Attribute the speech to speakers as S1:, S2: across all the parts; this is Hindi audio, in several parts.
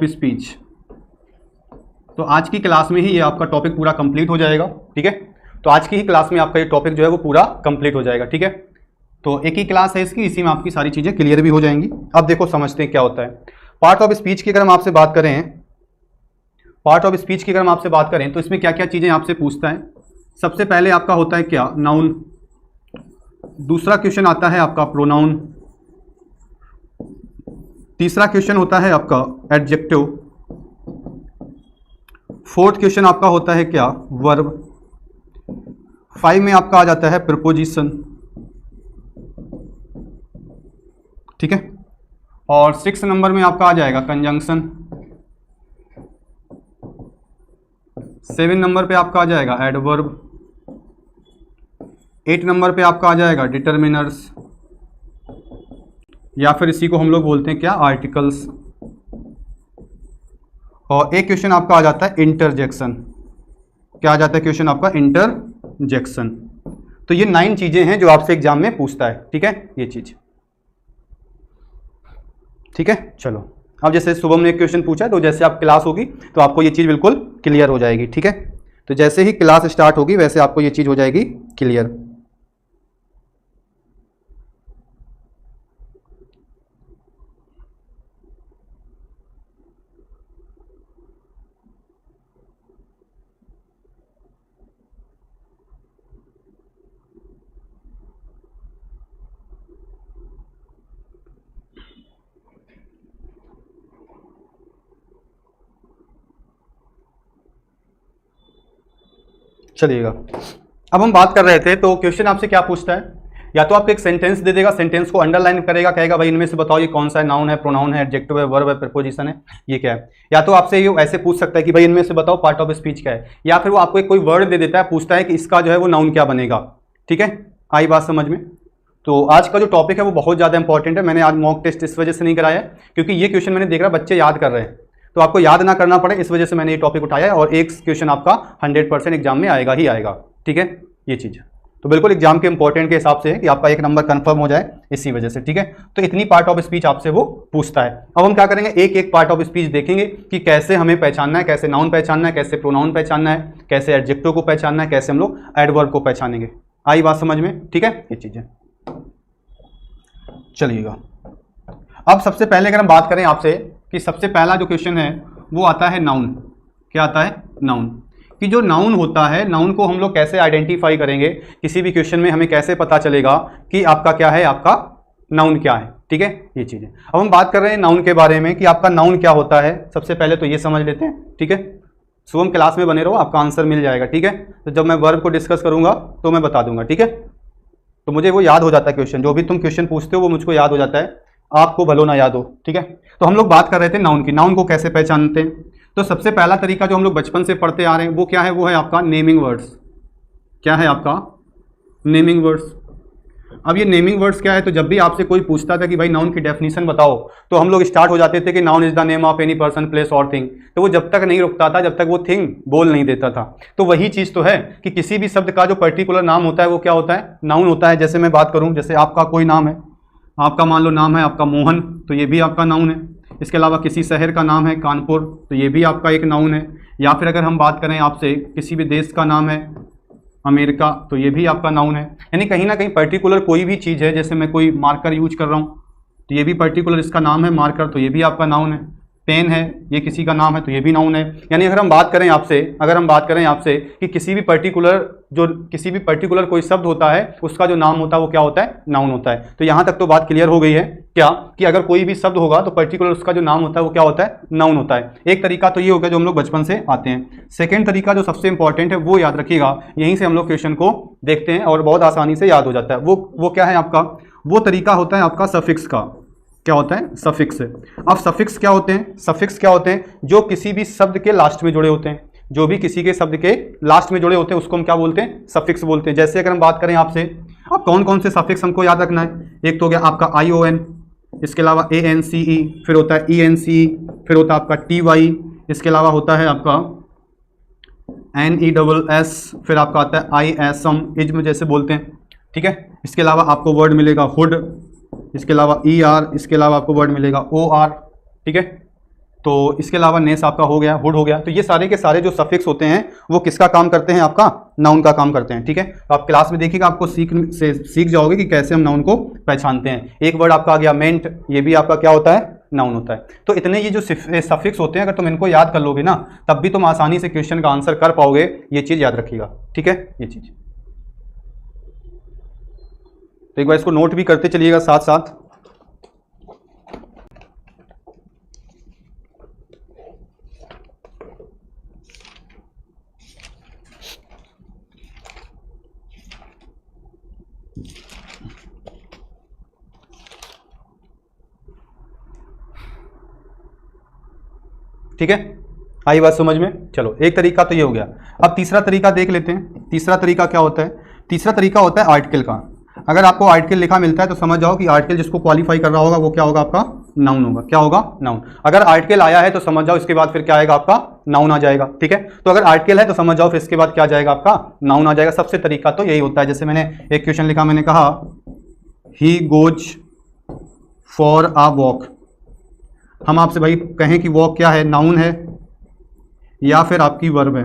S1: स्पीच। तो आज की क्लास में ही ये आपका टॉपिक पूरा कंप्लीट हो जाएगा, ठीक है। तो आज की ही क्लास में आपका ये टॉपिक जो है वो पूरा कंप्लीट हो जाएगा, ठीक है। तो एक ही क्लास है इसकी, इसी में आपकी सारी चीज़ें क्लियर भी हो जाएंगी। अब देखो समझते हैं क्या होता है पार्ट ऑफ स्पीच की। अगर हम आपसे बात करें पार्ट ऑफ स्पीच की, अगर हम आपसे बात करें तो इसमें क्या क्या चीज़ें आपसे पूछता है। सबसे पहले आपका होता है क्या, नाउन। दूसरा क्वेश्चन आता है आपका प्रोनाउन। तीसरा क्वेश्चन होता है आपका एडजेक्टिव। फोर्थ क्वेश्चन आपका होता है क्या, वर्ब। 5 में आपका आ जाता है प्रीपोजिशन, ठीक है। और 6 नंबर में आपका आ जाएगा कंजंक्शन। 7 नंबर पे आपका आ जाएगा एडवर्ब। 8 नंबर पे आपका आ जाएगा डिटरमिनर्स, या फिर इसी को हम लोग बोलते हैं क्या, आर्टिकल्स। और एक क्वेश्चन आपका आ जाता है इंटरजेक्शन। क्या आ जाता है क्वेश्चन आपका, इंटरजेक्शन। तो ये 9 चीजें हैं जो आपसे एग्जाम में पूछता है, ठीक है, ये चीज, ठीक है। चलो अब जैसे शुभम ने एक क्वेश्चन पूछा है, तो जैसे आप क्लास होगी तो आपको ये चीज बिल्कुल क्लियर हो जाएगी, ठीक है। तो जैसे ही क्लास स्टार्ट होगी वैसे आपको ये चीज हो जाएगी क्लियर। चलिएगा, अब हम बात कर रहे थे तो क्वेश्चन आपसे क्या पूछता है, या तो आपको एक सेंटेंस दे देगा, सेंटेंस को अंडरलाइन करेगा, कहेगा भाई इनमें से बताओ ये कौन सा है, नाउन है, प्रोनाउन है, एडजेक्टिव है, वर्ब है, प्रीपोजिशन है, ये क्या है। या तो आपसे ये ऐसे पूछ सकता है कि भाई इनमें से बताओ पार्ट ऑफ स्पीच क्या है। या फिर वो आपको एक कोई वर्ड दे देता है, पूछता है कि इसका जो है वो नाउन क्या बनेगा, ठीक है। आई बात समझ में। तो आज का जो टॉपिक है वो बहुत ज़्यादा इंपॉर्टेंट है। मैंने आज मॉक टेस्ट इस वजह से नहीं कराया क्योंकि ये क्वेश्चन मैंने देख रहा बच्चे याद कर रहे हैं, तो आपको याद ना करना पड़े इस वजह से मैंने ये टॉपिक उठाया है। और एक क्वेश्चन आपका 100% एग्जाम में आएगा ही आएगा, ठीक है, ये चीज़। तो बिल्कुल एग्जाम के इंपॉर्टेंट के हिसाब से है कि आपका 1 नंबर कंफर्म हो जाए इसी वजह से, ठीक है। तो इतनी पार्ट ऑफ स्पीच आपसे वो पूछता है। अब हम क्या करेंगे, एक एक पार्ट ऑफ स्पीच देखेंगे कि कैसे हमें पहचानना है, कैसे नाउन पहचानना है, कैसे प्रोनाउन पहचानना है, कैसे एडजेक्टिव को पहचानना है, कैसे हम लोग एडवर्ब को पहचानेंगे। आई बात समझ में, ठीक है, ये चीज़ें। चलिएगा, अब सबसे पहले अगर हम बात करें आपसे कि सबसे पहला जो क्वेश्चन है वो आता है नाउन। क्या आता है, नाउन। कि जो नाउन होता है, नाउन को हम लोग कैसे आइडेंटिफाई करेंगे, किसी भी क्वेश्चन में हमें कैसे पता चलेगा कि आपका क्या है, आपका नाउन क्या है, ठीक है, ये चीज़ें। अब हम बात कर रहे हैं नाउन के बारे में कि आपका नाउन क्या होता है। सबसे पहले तो ये समझ लेते हैं, ठीक है। शुभम क्लास में बने रहो, आपका आंसर मिल जाएगा, ठीक है। तो जब मैं वर्ब को डिस्कस करूंगा तो मैं बता दूंगा, ठीक है। तो मुझे वो याद हो जाता है क्वेश्चन, जो भी तुम क्वेश्चन पूछते हो वो मुझको याद हो जाता है, आपको भलो ना याद हो, ठीक है। तो हम लोग बात कर रहे थे नाउन की, नाउन को कैसे पहचानते हैं। तो सबसे पहला तरीका जो हम लोग बचपन से पढ़ते आ रहे हैं वो क्या है, वो है आपका नेमिंग वर्ड्स। क्या है आपका, नेमिंग वर्ड्स। अब ये नेमिंग वर्ड्स क्या है, तो जब भी आपसे कोई पूछता था कि भाई नाउन की डेफिनेशन बताओ, तो हम लोग स्टार्ट हो जाते थे कि noun is the name of any person, place और थिंग। तो वो जब तक नहीं रुकता था, जब तक वो थिंग बोल नहीं देता था। तो वही चीज़ तो है कि किसी भी शब्द का जो पर्टिकुलर नाम होता है वो क्या होता है, नाउन होता है। जैसे मैं बात करूँ, जैसे आपका कोई नाम है, आपका मान लो नाम है आपका मोहन, तो ये भी आपका नाउन है। इसके अलावा किसी शहर का नाम है कानपुर, तो ये भी आपका एक नाउन है। या फिर अगर हम बात करें आपसे किसी भी देश का नाम है अमेरिका, तो ये भी आपका नाउन है। यानी कहीं ना कहीं पर्टिकुलर कोई भी चीज़ है, जैसे मैं कोई मार्कर यूज कर रहा हूँ तो ये भी पर्टिकुलर इसका नाम है मार्कर, तो ये भी आपका नाउन है। पेन है, ये किसी का नाम है, तो ये भी नाउन है। यानी अगर हम बात करें आपसे कि किसी भी पर्टिकुलर कोई शब्द होता है, उसका जो नाम होता है वो क्या होता है, नाउन होता है। तो यहाँ तक तो बात क्लियर हो गई है क्या, कि अगर कोई भी शब्द होगा तो पर्टिकुलर उसका जो नाम होता है वो क्या होता है, नाउन होता है। एक तरीका तो ये हो गया जो हम लोग बचपन से आते हैं। सेकेंड तरीका जो सबसे इंपॉर्टेंट है वो याद रखिएगा, यहीं से हम लोग क्वेश्चन को देखते हैं और बहुत आसानी से याद हो जाता है। वो क्या है आपका, वो तरीका होता है आपका सफिक्स का। क्या होता है, सफिक्स। अब सफिक्स क्या होते हैं, सफिक्स क्या होते हैं, जो किसी भी शब्द के लास्ट में जुड़े होते हैं। जो भी किसी के शब्द के लास्ट में जुड़े होते हैं उसको हम क्या बोलते हैं, सफिक्स बोलते हैं। जैसे अगर हम बात करें आपसे, अब कौन कौन से सफिक्स हमको याद रखना है। एक तो हो गया आपका ION, इसके अलावा ANCE, फिर होता है ENCE, फिर होता है आपका TY, इसके अलावा होता है आपका NESS, फिर आपका आता है ISM, इज्म जैसे बोलते हैं, ठीक है। इसके अलावा आपको वर्ड मिलेगा हुड, इसके अलावा ई आर, इसके अलावा आपको वर्ड मिलेगा ओ आर, ठीक है। तो इसके अलावा नेस आपका हो गया, हुड हो गया। तो ये सारे के सारे जो सफिक्स होते हैं वो किसका काम करते हैं, आपका नाउन का काम करते हैं, ठीक है। तो आप क्लास में देखिएगा, आपको सीख जाओगे कि कैसे हम नाउन को पहचानते हैं। एक वर्ड आपका आ गया मेंट, ये भी आपका क्या होता है, नाउन होता है। तो इतने ये जो सफिक्स होते हैं, अगर तुम इनको याद कर लोगे ना, तब भी तुम आसानी से क्वेश्चन का आंसर कर पाओगे। ये चीज़ याद रखिएगा, ठीक है, ये चीज़। तो एक बार इसको नोट भी करते चलिएगा साथ साथ। ठीक है, आई बात समझ में। चलो एक तरीका तो ये हो गया। अब तीसरा तरीका देख लेते हैं। तीसरा तरीका क्या होता है, तीसरा तरीका होता है आर्टिकल का। अगर आपको आर्टिकल लिखा मिलता है तो समझ जाओ कि आर्टिकल जिसको क्वालिफाई कर रहा होगा वो क्या होगा, आपका नाउन होगा। क्या होगा, नाउन। अगर आर्टिकल आया है तो समझ जाओ इसके बाद फिर क्या आएगा, आपका नाउन आ जाएगा, ठीक है। तो अगर आर्टिकल है तो समझ जाओ फिर इसके बाद क्या आ जाएगा, आपका नाउन आ जाएगा। सबसे तरीका तो यही होता है। जैसे मैंने एक क्वेश्चन लिखा, मैंने कहा he goes for a walk. हम आपसे भाई कहें कि वॉक क्या है, नाउन है या फिर आपकी वर्ब है।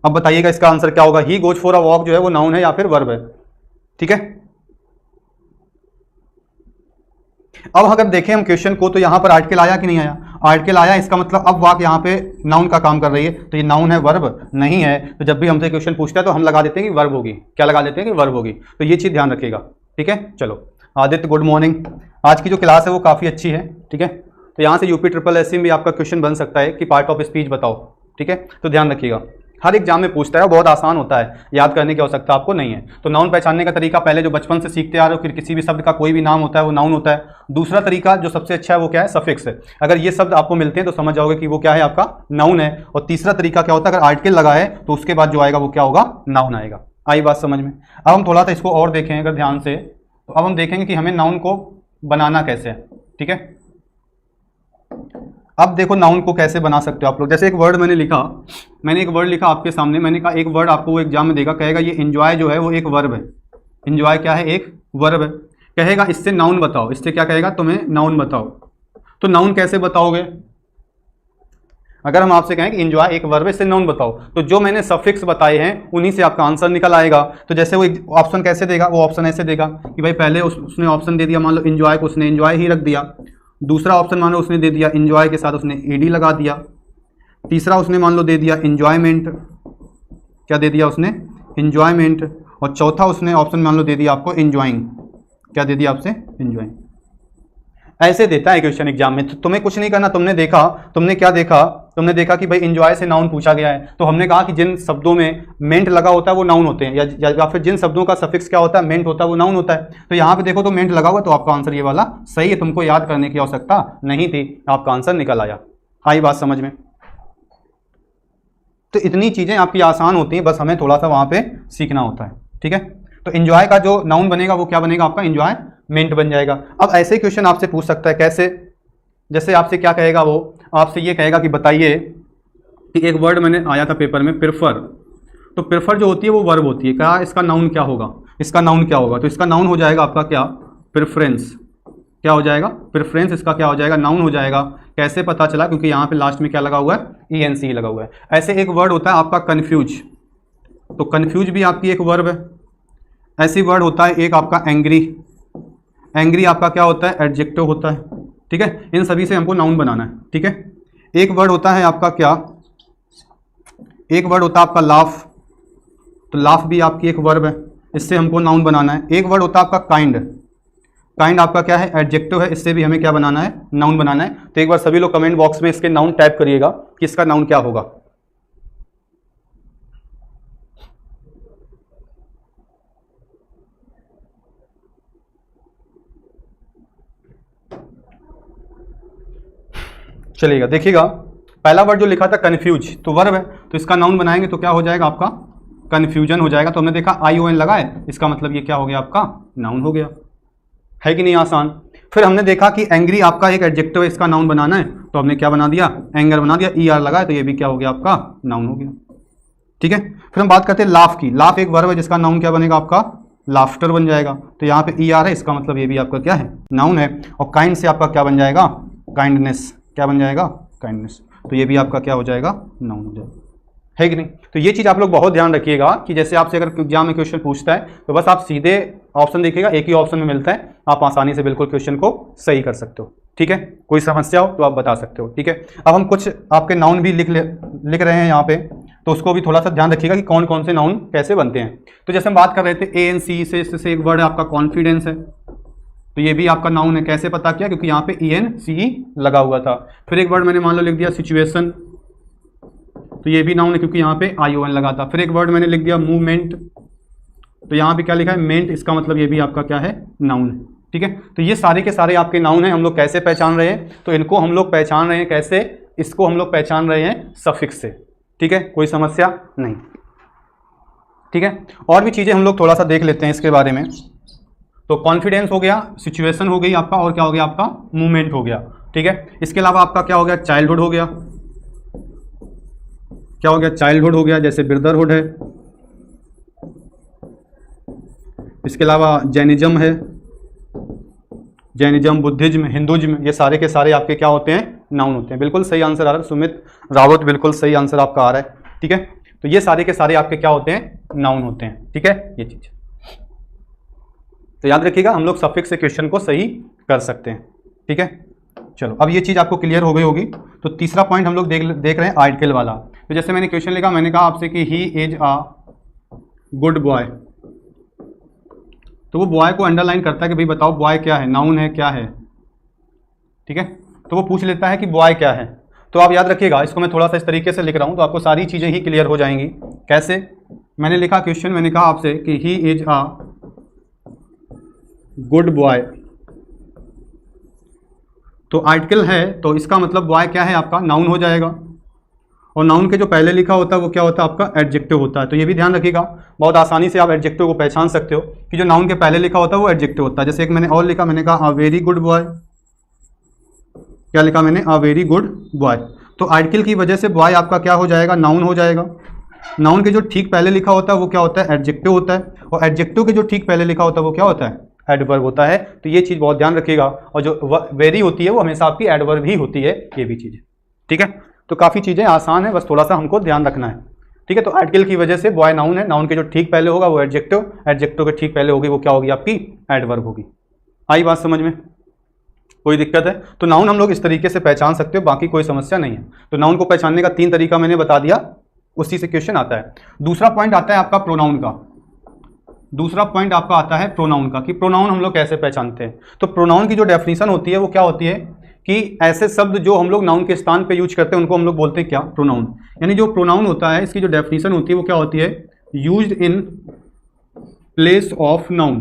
S1: अब बताइएगा इसका आंसर क्या होगा। He goes for a walk जो है वो नाउन है या फिर वर्ब है, ठीक है। अब अगर देखें हम क्वेश्चन को, तो यहां पर आर्टिकल आया कि नहीं आया, आर्टिकल आया। इसका मतलब अब वाक यहां पे नाउन का काम कर रही है, तो ये नाउन है, वर्ब नहीं है। तो जब भी हमसे क्वेश्चन पूछता है तो हम लगा देते हैं कि वर्ब होगी। क्या लगा देते हैं कि वर्ब होगी। तो ये चीज ध्यान रखिएगा, ठीक है। चलो आदित्य, गुड मॉर्निंग। आज की जो क्लास है वो काफ़ी अच्छी है, ठीक है। तो यहाँ से यूपी ट्रिपल एससी में भी आपका क्वेश्चन बन सकता है कि पार्ट ऑफ स्पीच बताओ, ठीक है। तो ध्यान रखिएगा, हर एग्जाम में पूछता है, बहुत आसान होता है, याद करने की आवश्यकता आपको नहीं है। तो नाउन पहचानने का तरीका पहले जो बचपन से सीखते आ रहे हो, फिर किसी भी शब्द का कोई भी नाम होता है वो नाउन होता है। दूसरा तरीका जो सबसे अच्छा है वो क्या है, सफिक्स है। अगर ये शब्द आपको मिलते हैं तो समझ जाओगे कि वो क्या है, आपका नाउन है। और तीसरा तरीका क्या होता है, अगर आर्टिकल लगा है तो उसके बाद जो आएगा वो क्या होगा, नाउन आएगा। आई बात समझ में। अब हम थोड़ा सा इसको और देखें अगर ध्यान से, तो अब हम देखेंगे कि हमें नाउन को बनाना कैसे है, ठीक है। अब देखो नाउन को कैसे बना सकते हो आप लोग। जैसे एक वर्ड मैंने एक वर्ड लिखा आपके सामने। मैंने कहा एक वर्ड आपको वो एग्जाम में देगा, कहेगा ये एंजॉय जो है वो एक वर्ब है। एंजॉय क्या है, एक वर्ब है। कहेगा इससे नाउन बताओ, इससे क्या कहेगा, तुम्हें नाउन बताओ। तो नाउन कैसे बताओगे, अगर हम आपसे कहें कि एंजॉय एक वर्ब है, इससे नाउन बताओ, तो जो मैंने सफिक्स बताए हैं उन्हीं से आपका आंसर निकल आएगा। तो जैसे वो ऑप्शन कैसे देगा, वो ऑप्शन ऐसे देगा कि भाई पहले उसने ऑप्शन दे दिया, मान लो एंजॉय को उसने एंजॉय ही रख दिया। दूसरा ऑप्शन मान लो उसने दे दिया एंजॉय के साथ उसने ईडी लगा दिया। तीसरा उसने मान लो दे दिया एंजॉयमेंट, क्या दे दिया उसने, एंजॉयमेंट। और चौथा उसने ऑप्शन मान लो दे दिया आपको एंजॉइंग, क्या दे दिया आपसे, एंजॉइंग। ऐसे देता है क्वेश्चन एग्जाम में। तो तुम्हें कुछ नहीं करना, तुमने देखा, तुमने क्या देखा, तुमने देखा कि भाई एंजॉय से नाउन पूछा गया है, तो हमने कहा कि जिन शब्दों में मेंट लगा होता है वो नाउन होते हैं, या फिर जिन शब्दों का सफिक्स क्या होता है, मेंट होता है, वो नाउन होता है। तो यहाँ पे देखो तो मेंट लगा हुआ, तो आपका आंसर ये वाला सही है। तुमको याद करने की आवश्यकता नहीं थी, आपका आंसर निकल आया। आई बात समझ में। तो इतनी चीजें आपकी आसान होती हैं, बस हमें थोड़ा सा वहां पे सीखना होता है, ठीक है। तो एंजॉय का जो नाउन बनेगा वो क्या बनेगा, आपका एंजॉयमेंट बन जाएगा। अब ऐसे क्वेश्चन आपसे पूछ सकता है, कैसे, जैसे आपसे क्या कहेगा, वो आपसे ये कहेगा कि बताइए कि एक वर्ड मैंने आया था पेपर में, प्रेफर। तो प्रेफर जो होती है वो वर्ब होती है, क्या इसका नाउन क्या होगा, इसका नाउन क्या होगा। तो इसका नाउन हो जाएगा आपका क्या, प्रेफरेंस। क्या हो जाएगा, प्रेफरेंस इसका क्या हो जाएगा, नाउन हो जाएगा। कैसे पता चला, क्योंकि यहाँ पे लास्ट में क्या लगा हुआ है, ENC लगा हुआ है। ऐसे एक वर्ड होता है आपका कन्फ्यूज, तो कन्फ्यूज भी आपकी एक वर्ब है। ऐसी वर्ड होता है एक आपका एंग्री, एंग्री आपका क्या होता है, एडजेक्टिव होता है, ठीक है। इन सभी से हमको नाउन बनाना है, ठीक है। एक वर्ड होता है आपका क्या, एक वर्ड होता है आपका लाफ, तो लाफ भी आपकी एक वर्ब है, इससे हमको नाउन बनाना है। एक वर्ड होता है आपका काइंड, काइंड आपका क्या है, एडजेक्टिव है, इससे भी हमें क्या बनाना है, नाउन बनाना है। तो एक बार सभी लोग कमेंट बॉक्स में इसके नाउन टाइप करिएगा कि इसका नाउन क्या होगा। चलिएगा, देखिएगा पहला वर्ड जो लिखा था कन्फ्यूज, तो वर्ब है, तो इसका नाउन बनाएंगे तो क्या हो जाएगा आपका, कन्फ्यूजन हो जाएगा। तो हमने देखा ION लगा है, इसका मतलब ये क्या हो गया, आपका नाउन हो गया, है कि नहीं आसान। फिर हमने देखा कि एंग्री आपका एक एडजेक्टिव है, इसका नाउन बनाना है, तो हमने क्या बना दिया, एंगर बना दिया। ER लगा है तो ये भी क्या हो गया, आपका नाउन हो गया, ठीक है। फिर हम बात करते हैं लाफ की। लाफ एक वर्ब है जिसका नाउन क्या बनेगा, आपका लाफ्टर बन जाएगा। तो यहाँ पे ER है, इसका मतलब ये भी आपका क्या है, नाउन है। और काइंड से आपका क्या बन जाएगा, काइंडनेस। क्या बन जाएगा, काइंडनेस। तो ये भी आपका क्या हो जाएगा, नाउन हो जाएगा, है कि नहीं। तो ये चीज़ आप लोग बहुत ध्यान रखिएगा कि जैसे आपसे अगर एग्जाम में क्वेश्चन पूछता है तो बस आप सीधे ऑप्शन देखिएगा, एक ही ऑप्शन में मिलता है, आप आसानी से बिल्कुल क्वेश्चन को सही कर सकते हो। ठीक है, कोई समस्या हो तो आप बता सकते हो। ठीक है, अब हम कुछ आपके नाउन भी लिख रहे हैं यहाँ पे, तो उसको भी थोड़ा सा ध्यान रखिएगा कि कौन कौन से नाउन कैसे बनते हैं। तो जैसे हम बात कर रहे थे ANC से एक वर्ड आपका कॉन्फिडेंस है, तो ये भी आपका नाउन है। कैसे पता किया, क्योंकि यहाँ पे ENCE लगा हुआ था। फिर एक वर्ड मैंने मान लो लिख दिया सिचुएशन, तो ये भी नाउन है क्योंकि यहाँ पे ION लगा था। फिर एक वर्ड मैंने लिख दिया मूवमेंट, तो यहाँ पे क्या लिखा है, मेंट, इसका मतलब ये भी आपका क्या है, नाउन है। ठीक है, तो ये सारे के सारे आपके नाउन हैं। हम लोग कैसे पहचान रहे हैं, तो इनको हम लोग पहचान रहे हैं कैसे, इसको हम लोग पहचान रहे हैं सफिक्स से। ठीक है, कोई समस्या नहीं। ठीक है, और भी चीज़ें हम लोग थोड़ा सा देख लेते हैं इसके बारे में। तो कॉन्फिडेंस हो गया, सिचुएशन हो गई आपका, और क्या हो गया आपका, मूवमेंट हो गया। ठीक है, इसके अलावा आपका क्या हो गया, चाइल्डहुड हो गया। क्या हो गया, चाइल्डहुड हो गया, जैसे ब्रदरहुड है। इसके अलावा जैनिज्म है, जैनिज्म, बुद्धिज्म, हिंदुज्म, ये सारे के सारे आपके क्या होते हैं, नाउन होते हैं। बिल्कुल सही आंसर आ रहा है सुमित रावत, बिल्कुल सही आंसर आपका आ रहा है। ठीक है, तो ये सारे के सारे आपके क्या होते हैं, नाउन होते हैं। ठीक है, ये चीज तो याद रखिएगा, हम लोग सफिक्स से क्वेश्चन को सही कर सकते हैं। ठीक है, चलो अब ये चीज आपको क्लियर हो गई होगी। तो तीसरा पॉइंट हम लोग देख रहे हैं आर्टिकल वाला। तो जैसे मैंने क्वेश्चन लिखा, मैंने कहा आपसे कि he is a good boy, तो वो बॉय को अंडरलाइन करता है कि भाई बताओ बॉय क्या है, नाउन है, क्या है। ठीक है, तो वो पूछ लेता है कि बॉय क्या है। तो आप याद रखिएगा, इसको मैं थोड़ा सा इस तरीके से लिख रहा हूं तो आपको सारी चीजें ही क्लियर हो जाएंगी। कैसे, मैंने लिखा क्वेश्चन, मैंने कहा आपसे कि he is a good boy, तो आर्टिकल है, तो इसका मतलब बॉय क्या है आपका, नाउन हो जाएगा। और नाउन के जो पहले लिखा होता है वो क्या होता है आपका, एडजेक्टिव होता है। तो ये भी ध्यान रखिएगा, बहुत आसानी से आप एडजेक्टिव को पहचान सकते हो कि जो नाउन के पहले लिखा होता है वो एडजेक्टिव होता है। जैसे एक मैंने और लिखा, मैंने कहा अ वेरी गुड बॉय। क्या लिखा मैंने, अ वेरी गुड बॉय। तो आर्टिकल की वजह से बॉय आपका क्या हो जाएगा, नाउन हो जाएगा। नाउन के जो ठीक पहले लिखा होता है वो क्या होता है, एडजेक्टिव होता है। और एडजेक्टिव के जो ठीक पहले लिखा होता है वो क्या होता है, एडवर्ब होता है। तो ये चीज़ बहुत ध्यान रखिएगा। और जो वेरी होती है वो हमेशा आपकी एडवर्ब ही होती है, ये भी चीज़। ठीक है, तो काफ़ी चीज़ें आसान है, बस थोड़ा सा हमको ध्यान रखना है। ठीक है, तो आर्टिकल की वजह से बॉय नाउन है, नाउन के जो ठीक पहले होगा वो एडजेक्टिव, एडजेक्टिव के ठीक पहले होगी वो क्या होगी आपकी, एडवर्ब होगी। आई बात समझ में, कोई दिक्कत है। तो नाउन हम लोग इस तरीके से पहचान सकते हो, बाकी कोई समस्या नहीं है। तो नाउन को पहचानने का 3 तरीका मैंने बता दिया, उसी से क्वेश्चन आता है। दूसरा पॉइंट आता है आपका प्रोनाउन का। दूसरा पॉइंट आपका आता है प्रोनाउन का, कि प्रोनाउन हम लोग कैसे पहचानते हैं। तो प्रोनाउन की जो डेफिनेशन होती है वो क्या होती है, कि ऐसे शब्द जो हम लोग नाउन के स्थान पे यूज करते हैं उनको हम लोग बोलते हैं क्या, प्रोनाउन। यानी जो प्रोनाउन होता है इसकी जो डेफिनेशन होती है वो क्या होती है, used in place of noun.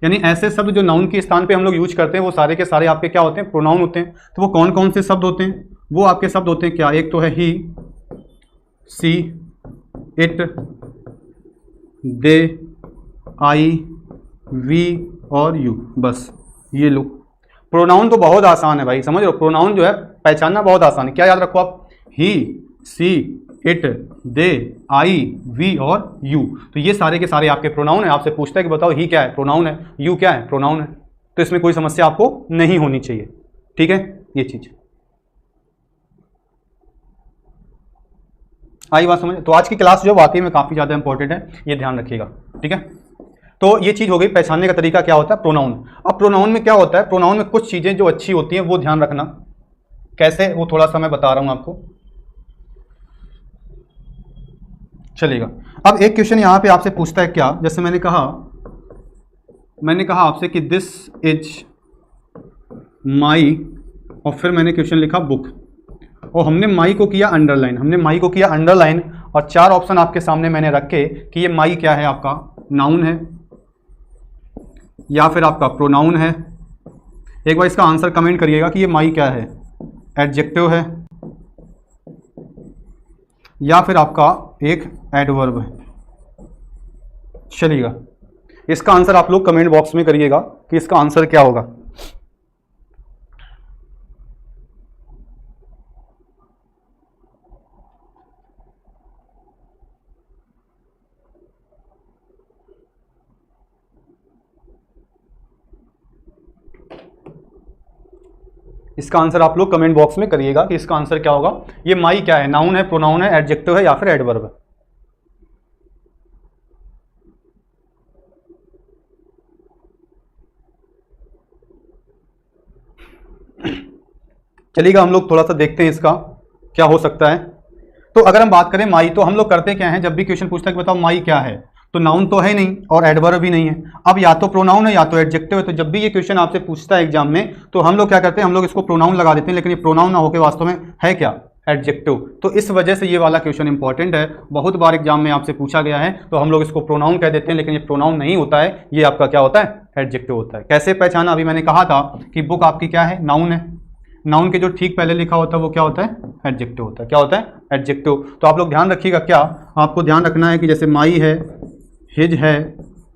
S1: यानी ऐसे शब्द जो नाउन के स्थान पे हम लोग यूज करते हैं वो सारे के सारे आपके क्या होते हैं, प्रोनाउन होते हैं। तो वो कौन कौन से शब्द होते हैं, वो आपके शब्द होते हैं क्या, एक तो है ही, सी, इट, दे, आई, वी और यू। बस ये लो, प्रोनाउन तो बहुत आसान है भाई, समझ लो। प्रोनाउन जो है पहचानना बहुत आसान है। क्या याद रखो आप, ही, सी, इट, दे, आई, वी और यू। तो ये सारे के सारे आपके प्रोनाउन है। आपसे पूछता है कि बताओ ही क्या है, प्रोनाउन है, यू क्या है, प्रोनाउन है। तो इसमें कोई समस्या आपको नहीं होनी चाहिए। ठीक है, ये चीज आई बात समझ। तो आज की क्लास जो वाकई में काफी ज्यादा इंपॉर्टेंट है, ये ध्यान रखिएगा। ठीक है, तो ये चीज हो गई, पहचानने का तरीका क्या होता है, प्रोनाउन। अब प्रोनाउन में क्या होता है, प्रोनाउन में कुछ चीजें जो अच्छी होती हैं वो ध्यान रखना। कैसे, वो थोड़ा सा मैं बता रहा हूं आपको, चलेगा। अब एक क्वेश्चन यहां पे आपसे पूछता है क्या, जैसे मैंने कहा आपसे कि दिस इज माई, और फिर मैंने क्वेश्चन लिखा बुक, और हमने माई को किया अंडरलाइन, और 4 ऑप्शन आपके सामने मैंने रखे कि ये माई क्या है आपका, नाउन है या फिर आपका प्रोनाउन है। एक बार इसका आंसर कमेंट करिएगा कि ये माई क्या है, एडजेक्टिव है या फिर आपका एक एडवर्ब है। चलिएगा, इसका आंसर आप लोग कमेंट बॉक्स में करिएगा कि इसका आंसर क्या होगा। इसका आंसर आप लोग कमेंट बॉक्स में करिएगा कि इसका आंसर क्या होगा। ये माई क्या है, नाउन है, प्रोनाउन है, एडजेक्टिव है या फिर एडवर्ब है। चलिएगा हम लोग थोड़ा सा देखते हैं इसका क्या हो सकता है। तो अगर हम बात करें माई, तो हम लोग करते क्या हैं, जब भी क्वेश्चन पूछता है कि बताओ माई क्या है, तो नाउन तो है नहीं और एडवर्ब भी नहीं है। अब या तो प्रोनाउन है या तो एडजेक्टिव है। तो जब भी ये क्वेश्चन आपसे पूछता है एग्जाम में, तो हम लोग क्या करते हैं, हम लोग इसको प्रोनाउन लगा देते हैं, लेकिन ये प्रोनाउन ना होकर वास्तव में है क्या, एडजेक्टिव। तो इस वजह से ये वाला क्वेश्चन इंपॉर्टेंट है, बहुत बार एग्जाम में आपसे पूछा गया है। तो हम लोग इसको प्रोनाउन कह देते हैं, लेकिन ये प्रोनाउन नहीं होता है, ये आपका क्या होता है, एडजेक्टिव होता है। कैसे पहचाना, अभी मैंने कहा था कि बुक आपकी क्या है, नाउन है। नाउन के जो ठीक पहले लिखा होता है वो क्या होता है, एडजेक्टिव होता है। क्या होता है, एडजेक्टिव। तो आप लोग ध्यान रखिएगा, क्या आपको ध्यान रखना है कि जैसे माई है, हिज है,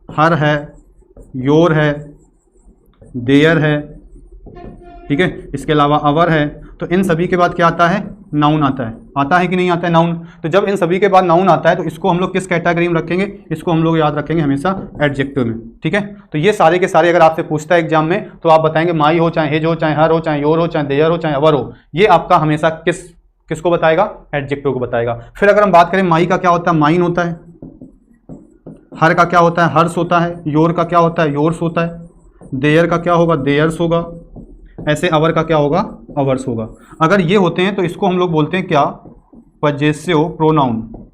S1: हर है, योर है, देयर है, ठीक है, इसके अलावा अवर है। तो इन सभी के बाद क्या आता है, नाउन आता है कि नहीं आता है नाउन। तो जब इन सभी के बाद नाउन आता है तो इसको हम लोग किस कैटेगरी में रखेंगे, इसको हम लोग याद रखेंगे हमेशा एडजेक्टिव में, ठीक है। तो ये सारे के सारे अगर आपसे पूछता है एग्जाम में, तो आप बताएंगे माई हो, चाहे हिज हो, चाहे हर हो, चाहे योर हो, चाहे देयर हो, चाहे अवर हो, ये आपका हमेशा किसको बताएगा, एडजेक्टिव को बताएगा। फिर अगर हम बात करें माई का क्या होता है, माइन होता है। हर का क्या होता है, हर्स होता है। योर का क्या होता है, योर्स होता है। देयर का क्या होगा, देयर्स होगा। ऐसे अवर का क्या होगा, अवर्स होगा। अगर ये होते हैं तो इसको हम लोग बोलते हैं क्या, पजेसिव प्रोनाउन।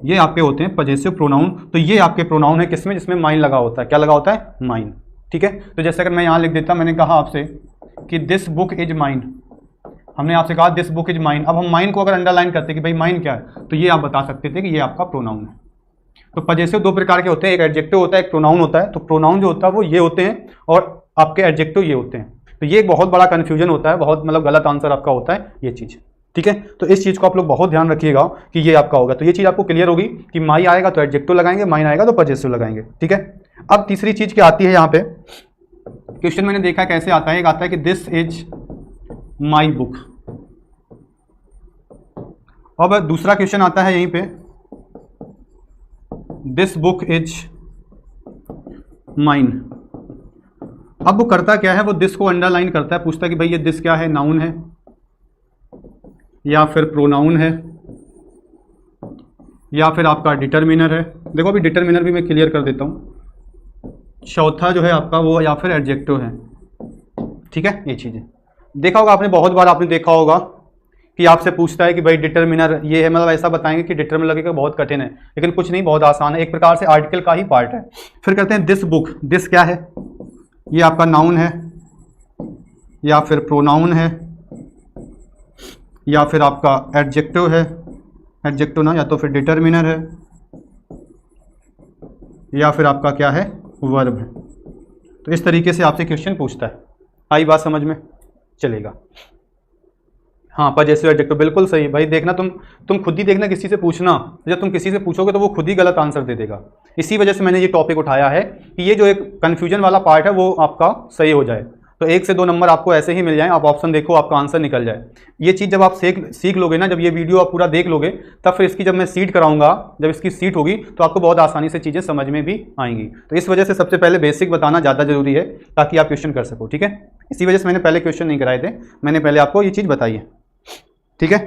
S1: ये आपके होते हैं पजेसिव प्रोनाउन। तो ये आपके प्रोनाउन है किसमें, जिसमें माइन लगा होता है। क्या लगा होता है, माइन, ठीक है। तो जैसे अगर मैं यहां लिख देता, मैंने कहा आपसे कि दिस बुक इज माइन, हमने आपसे कहा दिस बुक इज माइन। अब हम माइन को अगर अंडरलाइन करते कि भाई माइन क्या है, तो ये आप बता सकते थे कि ये आपका प्रोनाउन है। तो पजेसिव दो प्रकार के होते हैं, एक एडजेक्टिव होता है, एक प्रोनाउन होता है। तो प्रोनाउन जो होता है वो ये होते हैं और आपके एडजेक्टिव ये होते हैं। तो ये एक बहुत बड़ा कन्फ्यूजन होता है, बहुत मतलब गलत आंसर आपका होता है ये चीज़, ठीक है। तो इस चीज़ को आप लोग बहुत ध्यान रखिएगा कि ये आपका होगा। तो ये चीज़ आपको क्लियर होगी कि माई आएगा तो एडजेक्टिव लगाएंगे, माइन आएगा तो पजेसिव लगाएंगे, ठीक है। अब तीसरी चीज़ क्या आती है यहाँ पे, क्वेश्चन मैंने देखा कैसे आता है, एक आता है कि दिस इज माई बुक। अब दूसरा क्वेश्चन आता है यहीं पे, दिस बुक इज माइन। अब वो करता क्या है, वो दिस को अंडरलाइन करता है, पूछता है कि भाई ये दिस क्या है, नाउन है या फिर प्रोनाउन है या फिर आपका डिटरमिनर है। देखो अभी डिटरमिनर भी मैं क्लियर कर देता हूँ। चौथा जो है आपका वो या फिर एडजेक्टिव है, ठीक है। ये चीज़ें देखा होगा आपने, बहुत बार आपने देखा होगा कि आपसे पूछता है कि भाई डिटरमिनर ये है, मतलब ऐसा बताएंगे कि डिटरमिनर लगेगा बहुत कठिन है, लेकिन कुछ नहीं, बहुत आसान है, एक प्रकार से आर्टिकल का ही पार्ट है। फिर कहते हैं दिस बुक, दिस क्या है, ये आपका नाउन है या फिर प्रोनाउन है या फिर आपका एडजेक्टिव है, एडजेक्टिव ना, या तो फिर डिटरमिनर है या फिर आपका क्या है, वर्ब है। तो इस तरीके से आपसे क्वेश्चन पूछता है। आई बात समझ में, चलेगा। हाँ, पजेसिव एडजेक्टिव बिल्कुल सही भाई। देखना तुम खुद ही देखना, किसी से पूछना, जब तुम किसी से पूछोगे तो वो खुद ही गलत आंसर दे देगा। इसी वजह से मैंने ये टॉपिक उठाया है कि ये जो एक कन्फ्यूजन वाला पार्ट है वो आपका सही हो जाए। तो 1 से 2 नंबर आपको ऐसे ही मिल जाए, आप ऑप्शन देखो, आपका आंसर निकल जाए। ये चीज़ जब आप सीख लोगे ना, जब ये वीडियो आप पूरा देख लोगे, तब फिर इसकी जब मैं सीट कराऊंगा, जब इसकी सीट होगी तो आपको बहुत आसानी से चीज़ें समझ में भी आएंगी। तो इस वजह से सबसे पहले बेसिक बताना ज़्यादा जरूरी है, ताकि आप क्वेश्चन कर सको, ठीक है। इसी वजह से मैंने पहले क्वेश्चन नहीं कराए थे, मैंने पहले आपको ये चीज़ बताई है, ठीक है।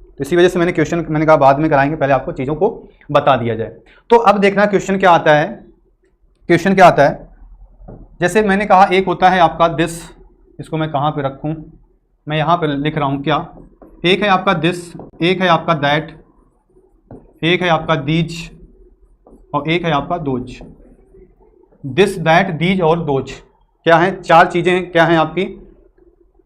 S1: तो इसी वजह से मैंने क्वेश्चन, मैंने कहा बाद में कराएंगे, पहले आपको चीज़ों को बता दिया जाए। तो अब देखना क्वेश्चन क्या आता है। क्वेश्चन क्या आता है, जैसे मैंने कहा एक होता है आपका दिस, इसको मैं कहाँ पे रखूँ, मैं यहाँ पे लिख रहा हूँ क्या, एक है आपका दिस, एक है आपका दैट, एक है आपका दीज और एक है आपका दोज। दिस, दैट, दीज और दोज क्या है, 4 चीज़ें क्या हैं आपकी,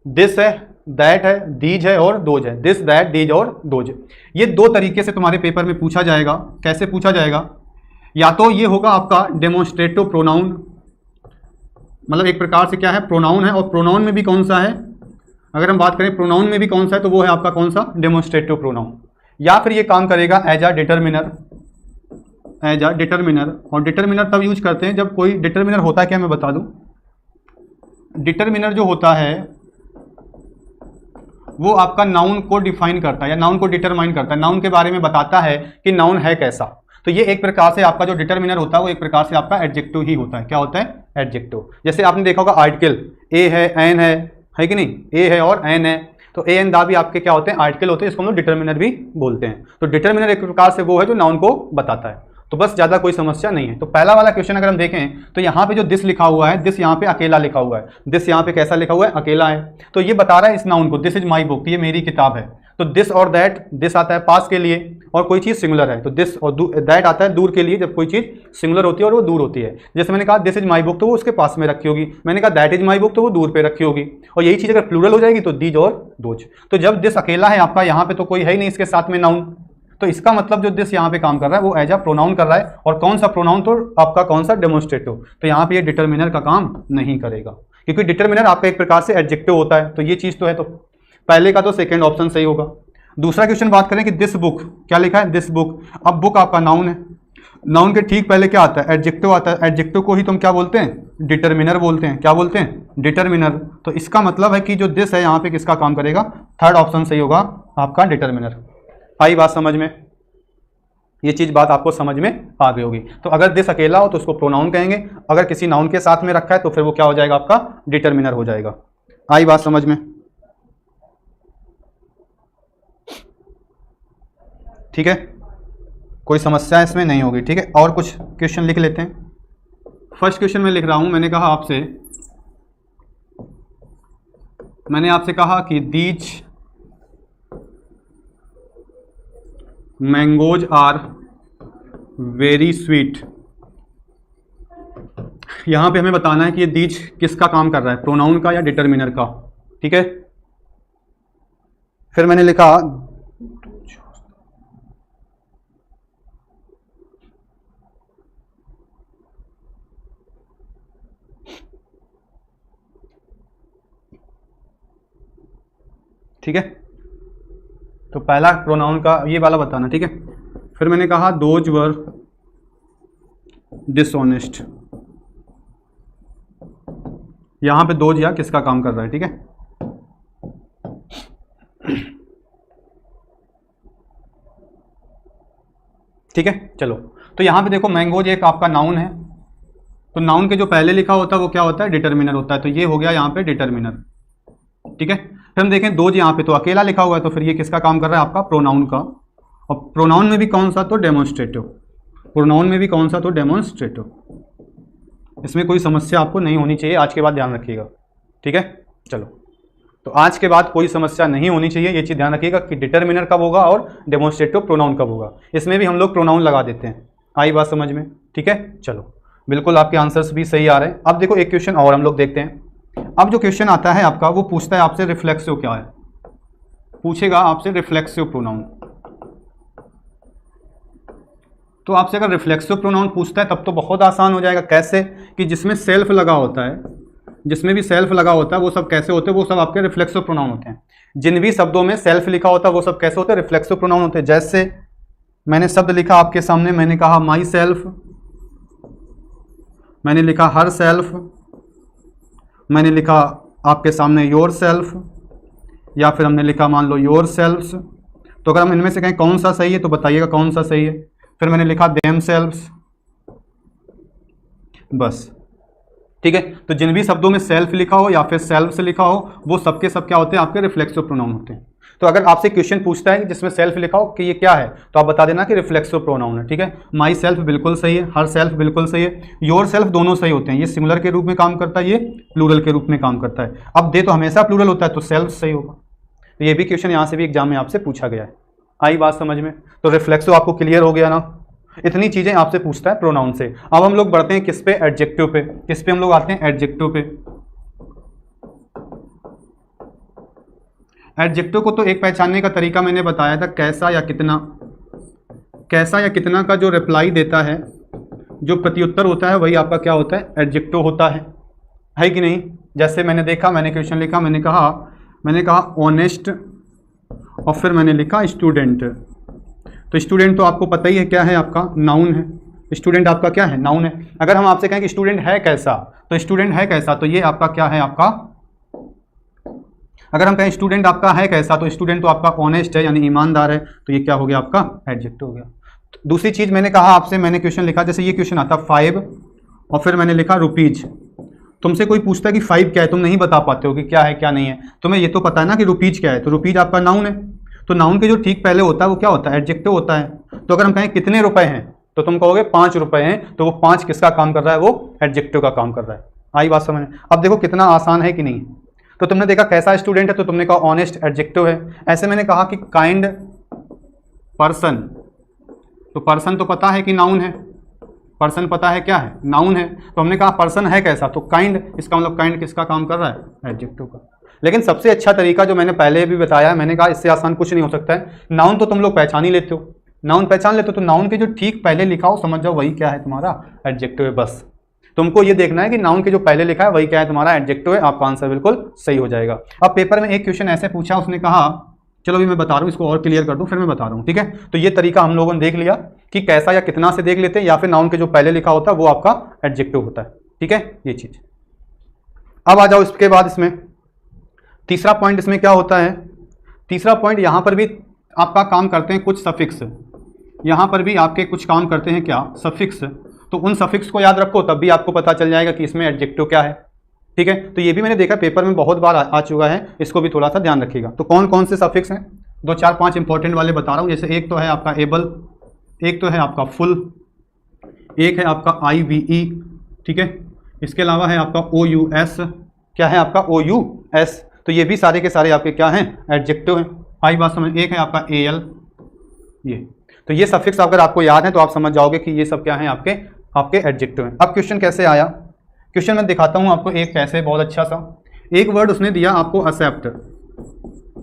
S1: दिस है, दैट है, दीज है और दोज है। दिस, दैट, दीज और दोज। ये 2 तरीके से तुम्हारे पेपर में पूछा जाएगा। कैसे पूछा जाएगा, या तो ये होगा आपका डेमोन्स्ट्रेटिव प्रोनाउन, मतलब एक प्रकार से क्या है, प्रोनाउन है, और प्रोनाउन में भी कौन सा है, अगर हम बात करें प्रोनाउन में भी कौन सा है, तो वो है आपका कौन सा, डेमोन्स्ट्रेटिव प्रोनाउन। या फिर ये काम करेगा as a determiner, as a determiner. और डिटरमिनर तब यूज करते हैं जब कोई डिटरमिनर होता है क्या, मैं बता दूं। डिटरमिनर जो होता है वो आपका नाउन को डिफाइन करता है या नाउन को डिटरमाइन करता है, नाउन के बारे में बताता है कि नाउन है कैसा। तो ये एक प्रकार से आपका जो डिटरमिनर होता है वो एक प्रकार से आपका एडजेक्टिव ही होता है। क्या होता है, एडजेक्टिव। जैसे आपने देखा होगा आर्टिकल ए है, एन है कि नहीं, ए है और एन है, तो ए एन दा भी आपके क्या होते हैं, आर्टिकल होते हैं, इसको हम लोग डिटर्मिनर भी बोलते हैं। तो डिटर्मिनर एक प्रकार से वो है जो नाउन को बताता है। तो बस ज़्यादा कोई समस्या नहीं है। तो पहला वाला क्वेश्चन अगर हम देखें तो यहाँ पे जो दिस लिखा हुआ है, दिस यहाँ पे अकेला लिखा हुआ है, दिस यहाँ पे कैसा लिखा हुआ है, अकेला है। तो ये बता रहा है इस नाउन को, दिस इज माई बुक, ये मेरी किताब है। तो दिस और दैट, दिस आता है पास के लिए और कोई चीज़ सिंगुलर है, तो दिस और दैट आता है दूर के लिए, जब कोई चीज़ सिंगुलर होती है और वो दूर होती है। जैसे मैंने कहा दिस इज माई बुक, तो वो उसके पास में रखी होगी। मैंने कहा दैट इज माई बुक, तो वो दूर पे रखी होगी। और यही चीज़ अगर प्लूरल हो जाएगी तो दीज और दोज। तो जब दिस अकेला है आपका, यहाँ पे तो कोई है ही नहीं इसके साथ में नाउन, तो इसका मतलब जो दिस यहाँ पे काम कर रहा है वो एज अ प्रोनाउन कर रहा है। और कौन सा प्रोनाउन, तो आपका कौन सा, डेमोन्स्ट्रेटिव। तो यहाँ पे ये डिटर्मिनर का काम नहीं करेगा, क्योंकि डिटर्मिनर आपका एक प्रकार से एडजेक्टिव होता है। तो ये चीज़ तो है, तो पहले का तो सेकेंड ऑप्शन सही होगा। दूसरा क्वेश्चन बात करें कि दिस बुक, क्या लिखा है, दिस बुक। अब बुक आपका नाउन है, नाउन के ठीक पहले क्या आता है, एडजेक्टिव आता है। एडजेक्टिव को ही तुम क्या बोलते हैं, डिटर्मिनर बोलते हैं। क्या बोलते हैं, डिटर्मिनर। तो इसका मतलब है कि जो दिस है यहाँ पे किसका काम करेगा, थर्ड ऑप्शन सही होगा आपका, डिटर्मिनर। आई बात समझ में, ये चीज बात आपको समझ में आ गई होगी। तो अगर दिस अकेला हो तो उसको प्रोनाउन कहेंगे, अगर किसी नाउन के साथ में रखा है तो फिर वो क्या हो जाएगा, आपका डिटर्मिनर हो जाएगा। आई बात समझ में, ठीक है, कोई समस्या इसमें नहीं होगी, ठीक है। और कुछ क्वेश्चन लिख लेते हैं। फर्स्ट क्वेश्चन में लिख रहा हूं, मैंने आपसे कहा कि these mangoes are very sweet. यहां पे हमें बताना है कि ये दीज किसका काम कर रहा है, प्रोनाउन का या डिटर्मिनर का, ठीक है। फिर मैंने लिखा ठीक है, तो पहला प्रोनाउन का ये वाला बताना, ठीक है। फिर मैंने कहा दोज वर डिसऑनेस्ट, यहां पे दोज या किसका काम कर रहा है, ठीक है। ठीक है, चलो, तो यहां पे देखो मैंगोज एक आपका नाउन है, तो नाउन के जो पहले लिखा होता है वो क्या होता है, डिटर्मिनर होता है। तो ये हो गया यहाँ पे डिटर्मिनर, ठीक है। फिर हम देखें दोज, यहाँ पे तो अकेला लिखा हुआ है, तो फिर ये किसका काम कर रहा है, आपका प्रोनाउन का। और प्रोनाउन में भी कौन सा, तो डेमोन्स्ट्रेटिव। प्रोनाउन में भी कौन सा, तो डेमोन्स्ट्रेटिव। इसमें कोई समस्या आपको नहीं होनी चाहिए, आज के बाद ध्यान रखिएगा, ठीक है। चलो, तो आज के बाद कोई समस्या नहीं होनी चाहिए, ये चीज़ ध्यान रखिएगा कि डिटर्मिनर कब होगा और डेमोन्स्ट्रेटिव प्रोनाउन कब होगा। इसमें भी हम लोग प्रोनाउन लगा देते हैं। आई बात समझ में, ठीक है। चलो, बिल्कुल आपके आंसर्स भी सही आ रहे हैं। अब देखो एक क्वेश्चन और हम लोग देखते हैं। अब जो क्वेश्चन आता है आपका, वो पूछता है आपसे रिफ्लेक्सिव क्या है, पूछेगा आपसे रिफ्लेक्सिव प्रोनाउन। तो आपसे अगर रिफ्लेक्सिव प्रोनाउन पूछता है तब तो बहुत आसान हो जाएगा। कैसे, कि जिसमें सेल्फ लगा होता है, जिसमें भी सेल्फ लगा होता है वो सब कैसे होते हैं, वो सब आपके रिफ्लेक्सिव प्रोनाउन होते हैं। जिन भी शब्दों में सेल्फ लिखा होता है वो सब कैसे होते हैं, रिफ्लेक्सिव प्रोनाउन होते हैं। जैसे मैंने शब्द लिखा आपके सामने, मैंने कहा माई सेल्फ, मैंने लिखा हर सेल्फ, मैंने लिखा आपके सामने योर सेल्फ, या फिर हमने लिखा मान लो योर सेल्फ्स। तो अगर हम इनमें से कहें कौन सा सही है तो बताइएगा कौन सा सही है। फिर मैंने लिखा देम सेल्फ्स, बस, ठीक है। तो जिन भी शब्दों में सेल्फ लिखा हो या फिर सेल्फ्स लिखा हो वो सबके सब क्या होते हैं, आपके रिफ्लेक्सिव प्रोनाउन होते हैं। तो अगर आपसे क्वेश्चन पूछता है कि जिसमें सेल्फ लिखा हो कि ये क्या है, तो आप बता देना कि रिफ्लेक्सिव प्रोनाउन है, ठीक है। माई सेल्फ बिल्कुल सही है, हर सेल्फ बिल्कुल सही है, योर सेल्फ दोनों सही होते हैं। ये सिंगुलर के रूप में काम करता है, ये प्लूरल के रूप में काम करता है। अब दे तो हमेशा प्लूरल होता है, तो सेल्फ सही होगा। तो ये भी क्वेश्चन यहाँ से भी एग्जाम में आपसे पूछा गया है। आई बात समझ में, तो रिफ्लेक्सिव आपको क्लियर हो गया ना। इतनी चीजें आपसे पूछता है प्रोनाउन से। अब हम लोग बढ़ते हैं किस पे, एडजेक्टिव पे। किस पे हम लोग आते हैं, एडजेक्टिव पे। एडजेक्टिव को तो एक पहचानने का तरीका मैंने बताया था, कैसा या कितना। कैसा या कितना का जो रिप्लाई देता है, जो प्रत्युत्तर होता है, वही आपका क्या होता है, एडजेक्टिव होता है कि नहीं। जैसे मैंने देखा, मैंने क्वेश्चन लिखा, मैंने कहा ऑनेस्ट, और फिर मैंने लिखा स्टूडेंट। तो स्टूडेंट तो आपको पता ही है क्या है, आपका नाउन है। स्टूडेंट आपका क्या है, नाउन है। अगर हम आपसे कहें कि स्टूडेंट है कैसा, तो स्टूडेंट है कैसा, तो ये आपका क्या है, आपका। अगर हम कहें स्टूडेंट आपका है कैसा, तो स्टूडेंट तो आपका ऑनेस्ट है, यानी ईमानदार है, तो ये क्या हो गया, आपका एडजेक्टिव हो गया। दूसरी चीज मैंने कहा आपसे, मैंने क्वेश्चन लिखा, जैसे ये क्वेश्चन आता 5 और फिर मैंने लिखा रुपीज, तुमसे कोई पूछता है कि 5 क्या है, तुम नहीं बता पाते हो कि क्या है क्या नहीं है। तुम्हें ये तो पता है ना कि रुपीज क्या है, तो रुपीज आपका नाउन है। तो नाउन के जो ठीक पहले होता है वो क्या होता है, एडजेक्टिव होता है। तो अगर हम कहें कितने रुपए हैं तो तुम कहोगे 5 रुपए हैं, तो वो 5 किसका काम कर रहा है, वो एडजेक्टिव का काम कर रहा है। आई बात समझ में? अब देखो कितना आसान है कि नहीं। तो तुमने देखा कैसा स्टूडेंट है, तो तुमने कहा ऑनेस्ट एडजेक्टिव है। ऐसे मैंने कहा कि काइंड पर्सन, तो पर्सन तो पता है कि नाउन है, पर्सन पता है क्या है, नाउन है। तो हमने कहा पर्सन है कैसा, तो काइंड, इसका मतलब काइंड किसका काम कर रहा है, एडजेक्टिव का। लेकिन सबसे अच्छा तरीका जो मैंने पहले भी बताया, मैंने कहा इससे आसान कुछ नहीं हो सकता है। नाउन तो तुम लोग पहचान ही लेते हो, नाउन पहचान लेते हो, तो नाउन के जो ठीक पहले लिखा हो समझ जाओ वही क्या है, तुम्हारा एडजेक्टिव है। बस तुमको ये देखना है कि नाउन के जो पहले लिखा है वही क्या है, तुम्हारा एडजेक्टिव है। आपका आंसर बिल्कुल सही हो जाएगा। अब पेपर में एक क्वेश्चन ऐसे पूछा, उसने कहा, चलो अभी मैं बता रहा हूँ, इसको और क्लियर कर दूं फिर मैं बता रहा हूँ, ठीक है। तो ये तरीका हम लोगों ने देख लिया कि कैसा या कितना से देख लेते हैं, या फिर नाउन के जो पहले लिखा होता है वो आपका एडजेक्टिव होता है, ठीक है, ये चीज। अब आ जाओ इसके बाद इसमें तीसरा पॉइंट, इसमें क्या होता है, तीसरा पॉइंट, यहां पर भी आपका काम करते हैं कुछ सफिक्स, यहां पर भी आपके कुछ काम करते हैं क्या, सफिक्स। तो उन सफिक्स को याद रखो, तब भी आपको पता चल जाएगा कि इसमें एडजेक्टिव क्या है, ठीक है। तो ये भी मैंने देखा पेपर में बहुत बार आ चुका है, इसको भी थोड़ा सा ध्यान रखिएगा। तो कौन कौन से सफिक्स हैं, 2 4 5 इंपॉर्टेंट वाले बता रहा हूँ। जैसे एक तो है आपका एबल, एक तो है आपका फुल, एक है आपका IVE, ठीक है। इसके अलावा है आपका OUS, क्या है आपका OUS। तो ये भी सारे के सारे आपके क्या हैं, एडजेक्टिव हैं। आई बात समझ। एक है आपका AL, ये। तो ये सफिक्स अगर आपको याद है तो आप समझ जाओगे कि ये सब क्या है, आपके एडजेक्टिव हैं। अब क्वेश्चन कैसे आया, क्वेश्चन मैं दिखाता हूं आपको एक कैसे, बहुत अच्छा सा। एक वर्ड उसने दिया आपको एक्सेप्ट,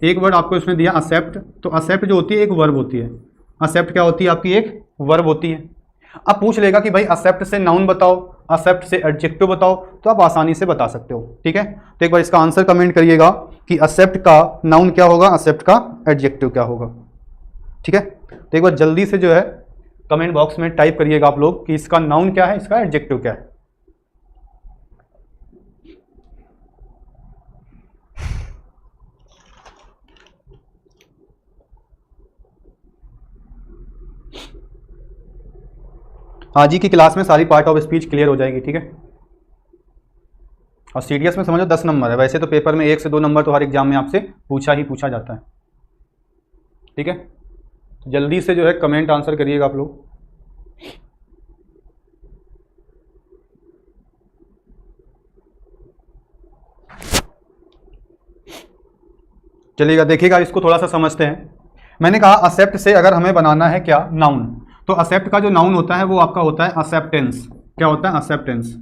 S1: एक वर्ड आपको उसने दिया एक्सेप्ट। तो एक्सेप्ट जो होती है एक वर्ब होती है, एक्सेप्ट क्या होती है आपकी, एक वर्ब होती है। अब पूछ लेगा कि भाई एक्सेप्ट से नाउन बताओ, एक्सेप्ट से एडजेक्टिव बताओ, तो आप आसानी से बता सकते हो, ठीक है। तो एक बार इसका आंसर कमेंट करिएगा कि एक्सेप्ट का नाउन क्या होगा, एक्सेप्ट का एडजेक्टिव क्या होगा, ठीक है। तो एक बार जल्दी से जो है कमेंट बॉक्स में टाइप करिएगा आप लोग कि इसका नाउन क्या है, इसका एडजेक्टिव क्या है। आज ही की क्लास में सारी पार्ट ऑफ स्पीच क्लियर हो जाएगी, ठीक है। और सीडीएस में समझो 10 नंबर है, वैसे तो पेपर में 1 से 2 नंबर तो हर एग्जाम में आपसे पूछा जाता है, ठीक है। जल्दी से जो है कमेंट आंसर करिएगा आप लोग। चलिएगा देखिएगा, इसको थोड़ा सा समझते हैं। मैंने कहा एक्सेप्ट से अगर हमें बनाना है क्या, नाउन, तो एक्सेप्ट का जो नाउन होता है वो आपका होता है एक्सेप्टेंस। क्या होता है, एक्सेप्टेंस।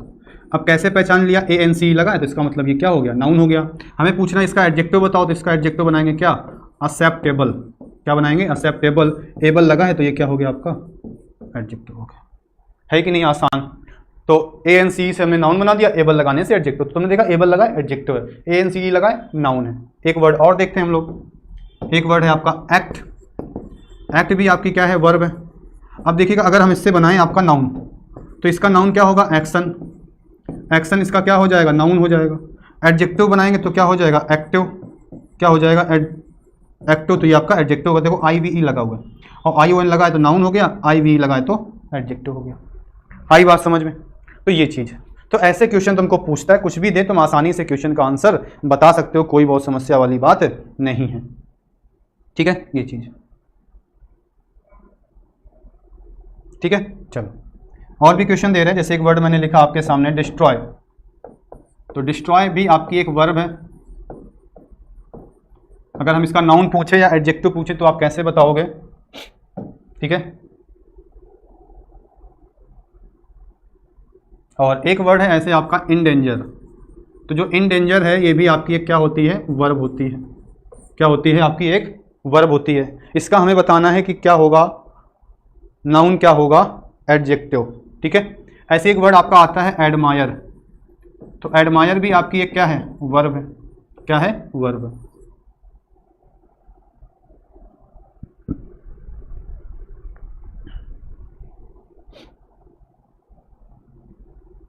S1: अब कैसे पहचान लिया, ANC लगा है तो इसका मतलब ये क्या हो गया, नाउन हो गया। हमें पूछना है इसका एडजेक्टिव बताओ, तो इसका एडजेक्टिव बनाएंगे क्या, एक्सेप्टेबल। क्या बनाएंगे, एक्सेप्टेबल। एबल लगा है तो ये क्या हो गया आपका, एडजेक्टिव हो गया, है कि नहीं आसान। तो ANC से हमने नाउन बना दिया, एबल लगाने से एडजेक्टिव। तो तुमने देखा एबल लगा एडजेक्टिव है, ANC लगाए नाउन है। एक वर्ड और देखते हैं हम लोग, एक वर्ड है आपका एक्ट। एक्ट भी आपकी क्या है, वर्ब है। अब देखिएगा अगर हम इससे बनाएं आपका नाउन, तो इसका नाउन क्या होगा, एक्शन। एक्शन इसका क्या हो जाएगा, नाउन हो जाएगा। एडजेक्टिव बनाएंगे तो क्या हो जाएगा, एक्टिव। क्या हो जाएगा, एक्टिव। तो ये आपका एडजेक्टिव होगा। देखो IVE लगा हुआ है और ION लगा है तो नाउन हो गया, IVE लगा है तो एडजेक्टिव हो गया। आई बात समझ में। तो ये चीज़ है। तो ऐसे क्वेश्चन तुमको पूछता है, कुछ भी दे तुम आसानी से क्वेश्चन का आंसर बता सकते हो, कोई बहुत समस्या वाली बात नहीं है, ठीक है, ये चीज़, ठीक है। चलो और भी क्वेश्चन दे रहे हैं। जैसे एक वर्ड मैंने लिखा आपके सामने, डिस्ट्रॉय। तो डिस्ट्रॉय भी आपकी एक वर्ब है। अगर हम इसका नाउन पूछे या एडजेक्टिव पूछे तो आप कैसे बताओगे, ठीक है। और एक वर्ड है ऐसे आपका इंडेंजर। तो जो इंडेंजर है ये भी आपकी एक क्या होती है, वर्ब होती है। क्या होती है, आपकी एक वर्ब होती है। इसका हमें बताना है कि क्या होगा, नाउन क्या होगा, एडजेक्टिव, ठीक है। ऐसे एक वर्ड आपका आता है एडमायर। तो एडमायर भी आपकी एक क्या है, वर्ब है। क्या है, वर्ब।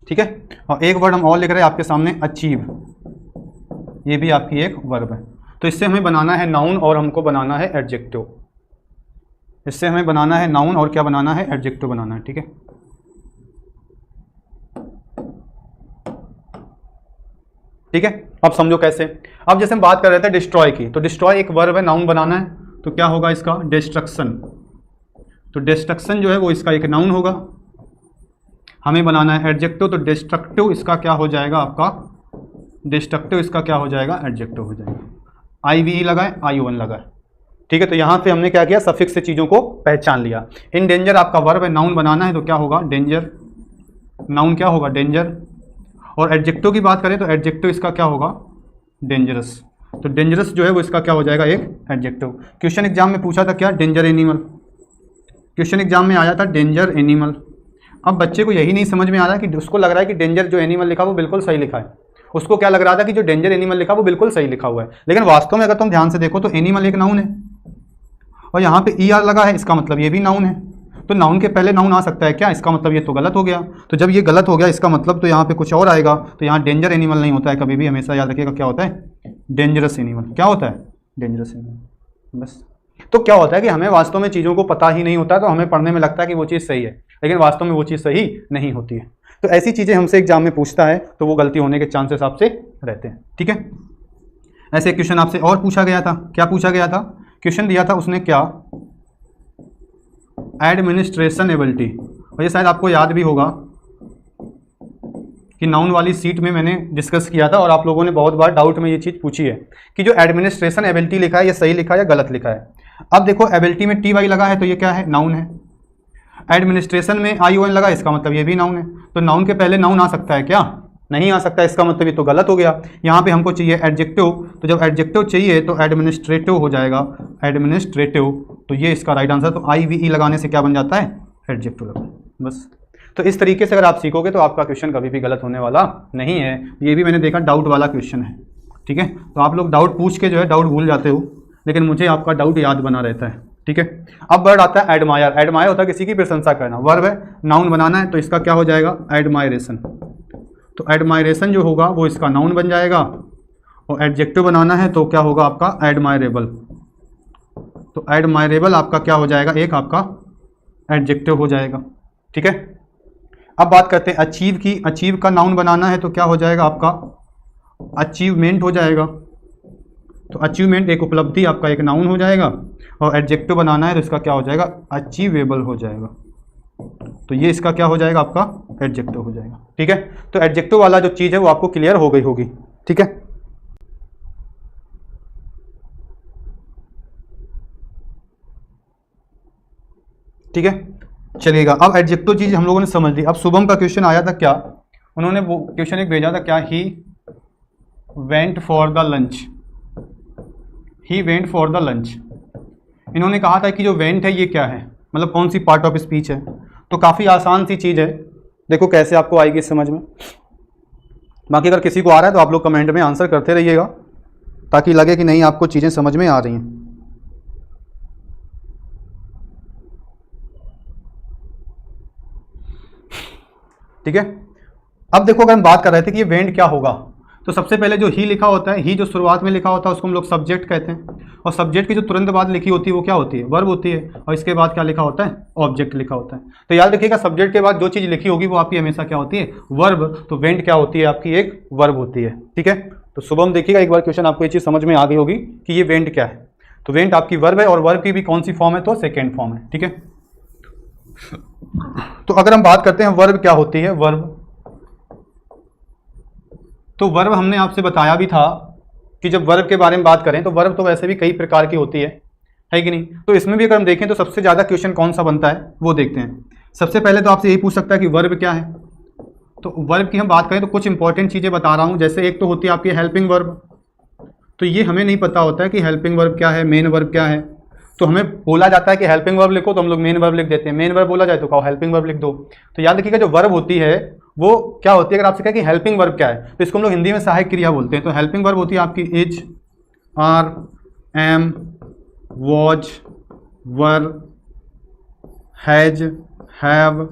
S1: ठीक है। और एक वर्ड हम और लिख रहे हैं आपके सामने, अचीव। ये भी आपकी एक वर्ब है। तो इससे हमें बनाना है नाउन और हमको बनाना है एडजेक्टिव। इससे हमें बनाना है नाउन और क्या बनाना है, एडजेक्टिव बनाना है, ठीक है। ठीक है, अब समझो कैसे। अब जैसे हम बात कर रहे थे डिस्ट्रॉय की, तो डिस्ट्रॉय एक वर्ब है, नाउन बनाना है, तो क्या होगा इसका डिस्ट्रक्शन। तो डिस्ट्रक्शन जो है वो इसका एक नाउन होगा। हमें बनाना है एडजेक्टिव, तो डिस्ट्रक्टिव इसका क्या हो जाएगा आपका, डिस्ट्रक्टिव इसका क्या हो जाएगा, एडजेक्टिव हो जाएगा। IVE लगाए, ION लगाए, ठीक है। तो यहाँ पे हमने क्या किया, सफिक्स से चीज़ों को पहचान लिया। इन डेंजर आपका वर्ब है, नाउन बनाना है, तो क्या होगा डेंजर, नाउन क्या होगा डेंजर। और एडजेक्टिव की बात करें तो एडजेक्टिव इसका क्या होगा डेंजरस। तो डेंजरस जो है वो इसका क्या हो जाएगा, एक एडजेक्टिव। क्वेश्चन एग्जाम में पूछा था क्या, डेंजर एनिमल, क्वेश्चन एग्जाम में आया था डेंजर एनिमल। अब बच्चे को यही नहीं समझ में आ रहा है कि उसको लग रहा है कि डेंजर जो एनिमल लिखा वो बिल्कुल सही लिखा है, उसको क्या लग रहा था कि जो डेंजर एनिमल लिखा वो बिल्कुल सही लिखा हुआ है, लेकिन वास्तव में अगर तुम ध्यान से देखो तो एनिमल एक नाउन है और यहाँ पे ER लगा है, इसका मतलब ये भी नाउन है। तो नाउन के पहले नाउन आ सकता है क्या, इसका मतलब ये तो गलत हो गया। तो जब ये गलत हो गया इसका मतलब तो यहाँ पे कुछ और आएगा। तो यहाँ डेंजर एनिमल नहीं होता है कभी भी, हमेशा याद रखिएगा क्या होता है डेंजरस एनिमल। क्या होता है डेंजरस एनिमल, बस। तो क्या होता है कि हमें वास्तव में चीज़ों को पता ही नहीं होता, तो हमें पढ़ने में लगता है कि वो चीज़ सही है, लेकिन वास्तव में वो चीज़ सही नहीं होती है। तो ऐसी चीज़ें हमसे एग्जाम में पूछता है तो वो गलती होने के चांसेस आपसे रहते हैं, ठीक है। ऐसे क्वेश्चन आपसे और पूछा गया था, क्या पूछा गया था, क्वेश्चन दिया था उसने क्या, एडमिनिस्ट्रेशन एबिलिटी। और ये शायद आपको याद भी होगा कि नाउन वाली सीट में मैंने डिस्कस किया था और आप लोगों ने बहुत बार डाउट में ये चीज़ पूछी है कि जो एडमिनिस्ट्रेशन एबिलिटी लिखा है ये सही लिखा है या गलत लिखा है। अब देखो एबिलिटी में TY लगा है तो ये क्या है, नाउन है। एडमिनिस्ट्रेशन में ION लगा, इसका मतलब ये भी नाउन है। तो नाउन के पहले नाउन आ सकता है क्या, नहीं आ सकता, इसका मतलब ये तो गलत हो गया। यहाँ पे हमको चाहिए एडजेक्टिव, तो जब एडजेक्टिव चाहिए तो एडमिनिस्ट्रेटिव हो जाएगा, एडमिनिस्ट्रेटिव। तो ये इसका राइट आंसर। तो IVE लगाने से क्या बन जाता है, एडजेक्टिव लगा, बस। तो इस तरीके से अगर आप सीखोगे तो आपका क्वेश्चन कभी भी गलत होने वाला नहीं है। ये भी मैंने देखा डाउट वाला क्वेश्चन है, ठीक है। तो आप लोग डाउट पूछ के जो है डाउट भूल जाते हो, लेकिन मुझे आपका डाउट याद बना रहता है, ठीक है। अब वर्ड आता है एडमायर। एडमायर होता है किसी की प्रशंसा करना, वर्ब है, नाउन बनाना है, तो इसका क्या हो जाएगा एडमायरेशन। तो एडमायरेशन जो होगा वो इसका नाउन बन जाएगा। और एडजेक्टिव बनाना है तो क्या होगा आपका एडमायरेबल। तो एडमायरेबल आपका क्या हो जाएगा, एक आपका एडजेक्टिव हो जाएगा, ठीक है। अब बात करते हैं अचीव की। अचीव का नाउन बनाना है तो क्या हो जाएगा आपका अचीवमेंट हो जाएगा। तो अचीवमेंट एक उपलब्धि आपका एक नाउन हो जाएगा। और एडजेक्टिव बनाना है तो इसका क्या हो जाएगा अचीवेबल हो जाएगा। तो ये इसका क्या हो जाएगा आपका एडजेक्टिव हो जाएगा, ठीक है। तो एडजेक्टिव वाला जो चीज़ है वो आपको क्लियर हो गई होगी, ठीक है। ठीक है, चलिएगा। अब एडजेक्टिव चीज़ हम लोगों ने समझ ली। अब शुभम का क्वेश्चन आया था क्या, उन्होंने वो क्वेश्चन एक भेजा था क्या, he went for the lunch, he went for the lunch. इन्होंने कहा था कि जो वेंट है ये क्या है, मतलब कौन सी पार्ट ऑफ स्पीच है। तो काफ़ी आसान सी चीज़ है, देखो कैसे आपको आएगी समझ में। बाकी अगर किसी को आ रहा है तो आप लोग कमेंट में आंसर करते रहिएगा ताकि लगे कि नहीं आपको चीज़ें समझ में आ रही हैं। ठीक है, अब देखो अगर हम बात कर रहे थे कि ये वेंट क्या होगा, तो सबसे पहले जो ही लिखा होता है, ही जो शुरुआत में लिखा होता है उसको हम लोग सब्जेक्ट कहते हैं। और सब्जेक्ट की जो तुरंत बाद लिखी होती है वो क्या होती है, वर्ब होती है। और इसके बाद क्या लिखा होता है, ऑब्जेक्ट लिखा होता है। तो याद रखिएगा सब्जेक्ट के बाद जो चीज़ लिखी होगी वो आपकी हमेशा क्या होती है, वर्ब। तो वेंट क्या होती है आपकी, एक वर्ब होती है, ठीक है। तो शुभम देखिएगा एक बार क्वेश्चन आपको ये चीज़ समझ में आ गई होगी कि ये वेंट क्या है। तो वेंट आपकी वर्ब है और वर्ब की भी कौन सी फॉर्म है, तो सेकेंड फॉर्म है, ठीक है। तो अगर हम बात करते हैं वर्ब क्या होती है, वर्ब, तो वर्ब हमने आपसे बताया भी था कि जब वर्ब के बारे में बात करें तो वर्ब तो वैसे भी कई प्रकार की होती है कि नहीं। तो इसमें भी अगर हम देखें तो सबसे ज़्यादा क्वेश्चन कौन सा बनता है वो देखते हैं। सबसे पहले तो आपसे यही पूछ सकता है कि वर्ब क्या है। तो वर्ब की हम बात करें तो कुछ इंपॉर्टेंट चीज़ें बता रहा हूँ। जैसे एक तो होती है आपकी हेल्पिंग वर्ब, तो ये हमें नहीं पता होता है कि हेल्पिंग वर्ब क्या है, मेन वर्ब क्या है। तो हमें बोला जाता है कि हेल्पिंग वर्ब लिखो, तो हम लोग मेन वर्ब लिख देते हैं। मेन वर्ब बोला जाए तो कहो हेल्पिंग वर्ब लिख दो। तो याद रखिएगा जो वर्ब होती है वो क्या होती है। अगर आपसे कहे कि हेल्पिंग वर्ब क्या है तो इसको हम लोग हिंदी में सहायक क्रिया बोलते हैं। तो हेल्पिंग वर्ब होती है आपकी is, are, am, was, were, has, have,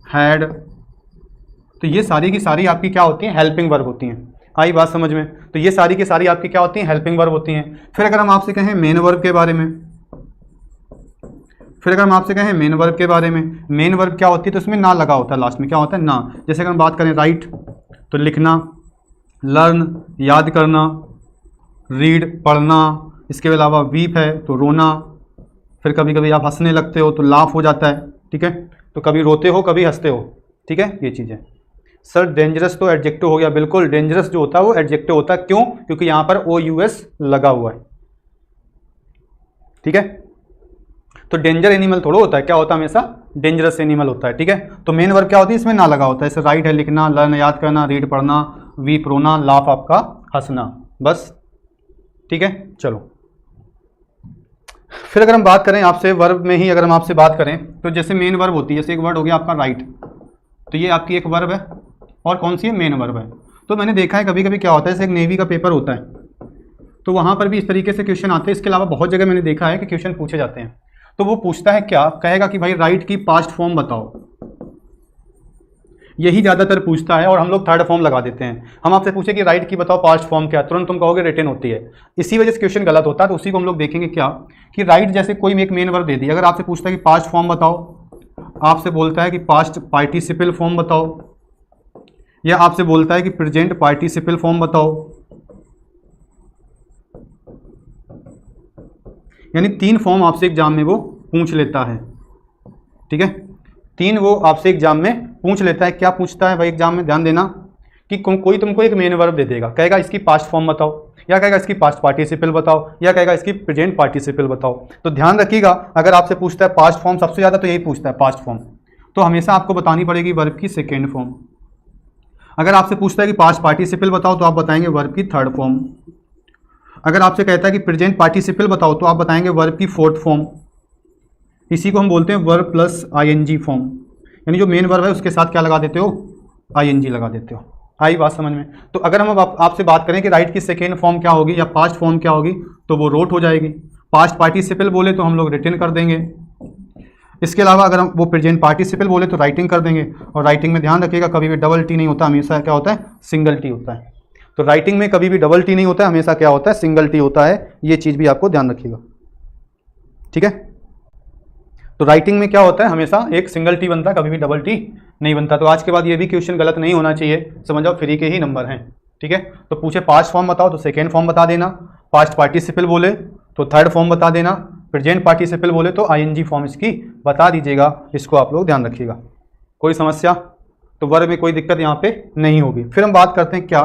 S1: had. तो ये सारी की सारी आपकी क्या होती हैं, हेल्पिंग वर्ब होती हैं। आई बात समझ में। तो ये सारी की सारी आपकी क्या होती हैं, हेल्पिंग वर्ब होती हैं। फिर अगर हम आपसे कहें मेन वर्ब के बारे में, मेन वर्ब के बारे में, मेन वर्ब क्या होती है, तो इसमें ना लगा होता है लास्ट में, क्या होता है ना। जैसे अगर हम बात करें राइट तो लिखना, लर्न याद करना, रीड पढ़ना, इसके अलावा वीप है तो रोना, फिर कभी कभी आप हंसने लगते हो तो लाफ हो जाता है, ठीक है, तो कभी रोते हो कभी हंसते हो, ठीक है, ये चीज़ें। सर डेंजरस तो एडजेक्टिव हो गया, बिल्कुल डेंजरस जो होता है वो एडजेक्टिव होता है, क्यों? क्योंकि यहाँ पर OUS लगा हुआ है, ठीक है। तो डेंजर एनिमल थोड़ा होता है, क्या होता है हमेशा? डेंजरस एनिमल होता है, ठीक है। तो मेन वर्ब क्या होती है इसमें? ना लगा होता है, जैसे राइट है लिखना, लर्न याद करना, रीड पढ़ना, वीप रोना, लाफ आपका हंसना, बस, ठीक है। चलो फिर अगर हम बात करें आपसे वर्ब में ही, अगर हम आपसे बात करें तो जैसे मेन वर्ब होती है, जैसे एक वर्ड हो गया आपका राइट, तो ये आपकी एक वर्ब है, और कौन सी है? मेन वर्ब है। तो मैंने देखा है कभी कभी क्या होता है, जैसे एक नेवी का पेपर होता है तो वहाँ पर भी इस तरीके से क्वेश्चन आते हैं। इसके अलावा बहुत जगह मैंने देखा है कि क्वेश्चन पूछे जाते हैं, तो वो पूछता है क्या, कहेगा कि भाई राइट की पास्ट फॉर्म बताओ, यही ज़्यादातर पूछता है, और हम लोग थर्ड फॉर्म लगा देते हैं। हम आपसे पूछे कि राइट की बताओ पास्ट फॉर्म क्या, तुरंत तुम कहोगे रिटन होती है, इसी वजह से क्वेश्चन गलत होता है। तो उसी को हम लोग देखेंगे क्या, कि राइट जैसे कोई एक मेन वर्ब दे दी, अगर आपसे पूछता है कि पास्ट फॉर्म बताओ, आपसे बोलता है कि पास्ट पार्टिसिपल फॉर्म बताओ, या आपसे बोलता है कि प्रेजेंट पार्टिसिपल फॉर्म बताओ, यानी 3 फॉर्म आपसे एग्जाम में वो पूछ लेता है, ठीक है, 3 वो आपसे एग्जाम में पूछ लेता है। क्या पूछता है भाई एग्जाम में, ध्यान देना, कि कोई तुमको एक मेन वर्ब दे देगा, कहेगा इसकी पास्ट फॉर्म बताओ, या कहेगा इसकी पास्ट पार्टिसिपल बताओ, या कहेगा इसकी प्रेजेंट पार्टिसिपल बताओ। तो ध्यान रखिएगा, अगर आपसे पूछता है पास्ट फॉर्म सबसे ज़्यादा, तो यही पूछता है पास्ट फॉर्म, तो हमेशा आपको बतानी पड़ेगी वर्ब की सेकेंड फॉर्म। अगर आपसे पूछता है कि पास्ट पार्टिसिपल बताओ, तो आप बताएंगे वर्ब की थर्ड फॉर्म। अगर आपसे कहता है कि प्रेजेंट पार्टिसिपल बताओ, तो आप बताएंगे वर्ब की फोर्थ फॉर्म। इसी को हम बोलते हैं वर्ब प्लस ING फॉर्म, यानी जो मेन वर्ब है उसके साथ क्या लगा देते हो? ING लगा देते हो। आई बात समझ में? तो अगर हम अब आपसे बात करें कि राइट की सेकेंड फॉर्म क्या होगी या पास्ट फॉर्म क्या होगी, तो वो रोट हो जाएगी। पास्ट पार्टिसिपल बोले तो हम लोग रिटन कर देंगे। इसके अलावा अगर हम वो प्रेजेंट पार्टिसिपल बोले तो राइटिंग कर देंगे, और राइटिंग में ध्यान रखिएगा कभी भी डबल टी नहीं होता, हमेशा क्या होता है? सिंगल टी होता है। तो राइटिंग में कभी भी डबल टी नहीं होता है, हमेशा क्या होता है? सिंगल टी होता है। ये चीज़ भी आपको ध्यान रखिएगा, ठीक है। तो राइटिंग में क्या होता है? हमेशा एक सिंगल टी बनता है, कभी भी डबल टी नहीं बनता। तो आज के बाद ये भी क्वेश्चन गलत नहीं होना चाहिए, समझ जाओ फ्री के ही नंबर हैं, ठीक है। तो पूछे पास्ट फॉर्म बताओ तो सेकेंड फॉर्म बता देना, पास्ट पार्टिसिपल बोले तो थर्ड फॉर्म बता देना, प्रेजेंट पार्टिसिपल बोले तो ING फॉर्म इसकी बता दीजिएगा। इसको आप लोग ध्यान रखिएगा। कोई समस्या? तो वर्ब में कोई दिक्कत यहाँ पे नहीं होगी। फिर हम बात करते हैं क्या,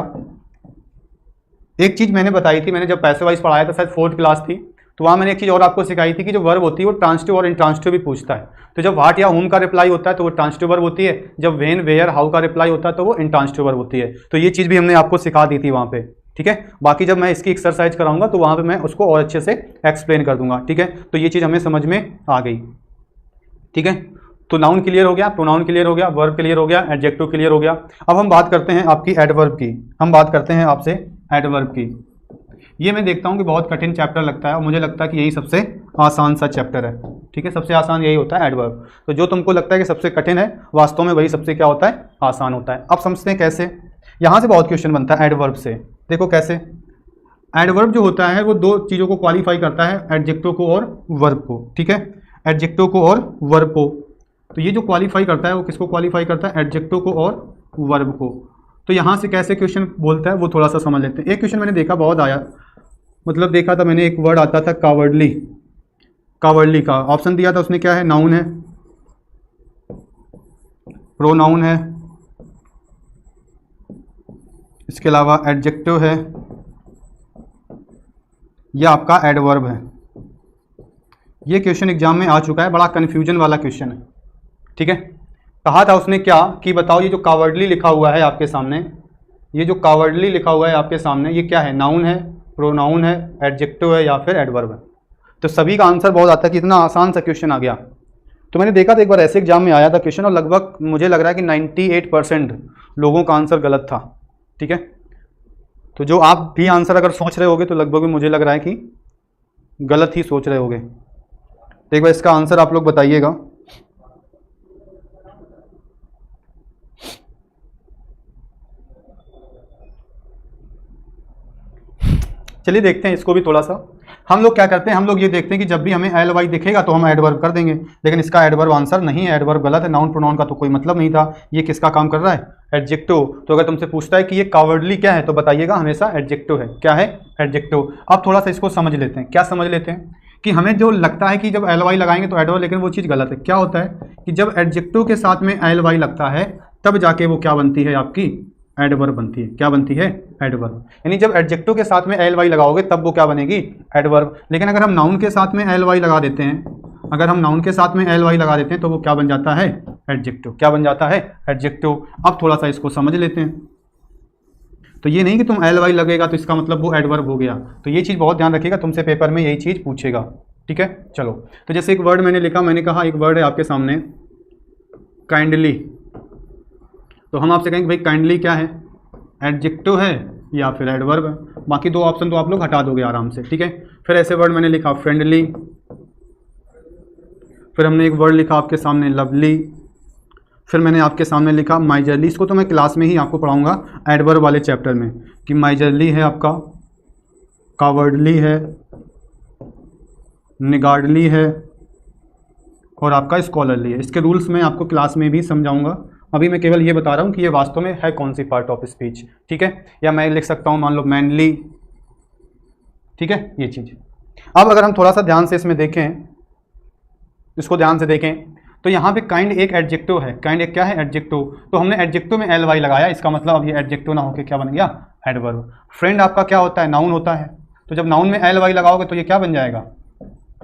S1: एक चीज़ मैंने बताई थी, मैंने जब पैसे वाइज पढ़ाया था, शायद 4th क्लास थी, तो वहाँ मैंने एक चीज़ और आपको सिखाई थी कि जो वर्ब होती है वो ट्रांसिटिव और इंट्रांसिटिव भी पूछता है। तो जब व्हाट या होम का रिप्लाई होता है तो वो ट्रांसिटिव वर्ब होती है, जब व्हेन वेयर हाउ का रिप्लाई होता है तो वो इंट्रांसिटिव वर्ब होती है। तो ये चीज़ भी हमने आपको सिखा दी थी वहाँ पे, ठीक है। बाकी जब मैं इसकी एक्सरसाइज कराऊंगा तो वहाँ पे मैं उसको और अच्छे से एक्सप्लेन कर दूंगा, ठीक है। तो ये चीज़ हमें समझ में आ गई, ठीक है। तो नाउन क्लियर हो गया, प्रोनाउन क्लियर हो गया, वर्ब क्लियर हो गया, एडजेक्टिव क्लियर हो गया। अब हम बात करते हैं आपकी एडवर्ब की। हम बात करते हैं आपसे एडवर्ब की। ये मैं देखता हूँ कि बहुत कठिन चैप्टर लगता है, और मुझे लगता है कि यही सबसे आसान सा चैप्टर है, ठीक है। सबसे आसान यही होता है एडवर्ब। तो जो तुमको लगता है कि सबसे कठिन है, वास्तव में वही सबसे क्या होता है? आसान होता है। अब समझते हैं कैसे। यहाँ से बहुत क्वेश्चन बनता है एडवर्ब से। देखो कैसे। एडवर्ब जो होता है वो 2 चीज़ों को क्वालिफाई करता है, एडजेक्टिव को और वर्ब को, ठीक है। एडजेक्टिव को और वर्ब को। तो ये जो क्वालिफाई करता है वो किसको क्वालिफाई करता है? एडजेक्टिव को और वर्ब को। तो यहाँ से कैसे क्वेश्चन बोलता है वो थोड़ा सा समझ लेते हैं। एक क्वेश्चन मैंने देखा, बहुत आया, मतलब देखा था मैंने, एक वर्ड आता था कावर्डली। कावर्डली का ऑप्शन दिया था उसने, क्या है? नाउन है, प्रोनाउन है, इसके अलावा एडजेक्टिव है, यह आपका एडवर्ब है। ये क्वेश्चन एग्जाम में आ चुका है, बड़ा कन्फ्यूजन वाला क्वेश्चन है, ठीक है। कहा था उसने क्या कि बताओ ये जो कावर्डली लिखा हुआ है आपके सामने, ये जो कावर्डली लिखा हुआ है आपके सामने, ये क्या है? नाउन है, प्रोनाउन है, एडजेक्टिव है, या फिर एडवर्ब है? तो सभी का आंसर बहुत आता है कि इतना आसान सा क्वेश्चन आ गया। तो मैंने देखा था एक बार ऐसे एग्जाम में आया था क्वेश्चन, और लगभग मुझे लग रहा है कि 98% लोगों का आंसर गलत था, ठीक है। तो जो आप भी आंसर अगर सोच रहे होगे तो लगभग मुझे लग रहा है कि गलत ही सोच रहे होगे। तो एक बार इसका आंसर आप लोग बताइएगा। चलिए देखते हैं इसको भी थोड़ा सा। हम लोग क्या करते हैं, हम लोग ये देखते हैं कि जब भी हमें एल वाई दिखेगा तो हम एडवर्ब कर देंगे, लेकिन इसका एडवर्ब आंसर नहीं है, एडवर्ब गलत है, नाउन प्रोनाउन का तो कोई मतलब नहीं था। ये किसका काम कर रहा है, एडजेक्टिव। तो अगर तुमसे पूछता है कि ये कावर्डली क्या है तो बताइएगा हमेशा एडजेक्टिव है। क्या है, एडजेक्टिव। अब थोड़ा सा इसको समझ लेते हैं। क्या समझ लेते हैं कि हमें जो लगता है कि जब एल वाई लगाएंगे तो एडवर्ब, लेकिन वो चीज़ गलत है। क्या होता है कि जब एडजेक्टिव के साथ में एल वाई लगता है तब जाके वो क्या बनती है, आपकी एडवर्ब बनती है। क्या बनती है, एडवर्ब। यानी जब एडजेक्टिव के साथ में एल वाई लगाओगे तब वो क्या बनेगी, एडवर्ब। लेकिन अगर हम नाउन के साथ में एल वाई लगा देते हैं, अगर हम नाउन के साथ में एल वाई लगा देते हैं तो वो क्या बन जाता है, एडजेक्टिव। क्या बन जाता है, एडजेक्टिव। अब थोड़ा सा इसको समझ लेते हैं। तो ये नहीं कि तुम एल वाई लगेगा तो इसका मतलब वो एडवर्ब हो गया। तो ये चीज़ बहुत ध्यान रखिएगा, तुमसे पेपर में यही चीज़ पूछेगा। ठीक है, चलो। तो जैसे एक वर्ड मैंने लिखा, मैंने कहा एक वर्ड है आपके सामने काइंडली। तो हम आपसे कहेंगे भाई काइंडली क्या है, एडजेक्टिव है या फिर एडवर्ब है। बाकी दो ऑप्शन तो आप लोग हटा दोगे आराम से। ठीक है, फिर ऐसे वर्ड मैंने लिखा फ्रेंडली, फिर हमने एक वर्ड लिखा आपके सामने लवली, फिर मैंने आपके सामने लिखा माइजरली। इसको तो मैं क्लास में ही आपको पढ़ाऊंगा एडवर्ब वाले चैप्टर में, कि माइजरली है आपका, कावर्डली है, निगार्डली है और आपका स्कॉलरली है। इसके रूल्स मैं आपको क्लास में भी समझाऊंगा। अभी मैं केवल ये बता रहा हूँ कि ये वास्तव में है कौन सी पार्ट ऑफ स्पीच। ठीक है, या मैं लिख सकता हूँ मान लो मैनली। ठीक है, ये चीज़। अब अगर हम थोड़ा सा ध्यान से इसमें देखें, इसको ध्यान से देखें, तो यहाँ पे काइंड एक एडजेक्टिव है। काइंड एक क्या है, एडजेक्टिव। तो हमने एडजेक्टिव में एल वाई लगाया, इसका मतलब अब ये एडजेक्टिव ना होकर क्या बन गया, एडवर्ब। फ्रेंड आपका क्या होता है, नाउन होता है। तो जब नाउन में एल वाई लगाओगे तो ये क्या बन जाएगा,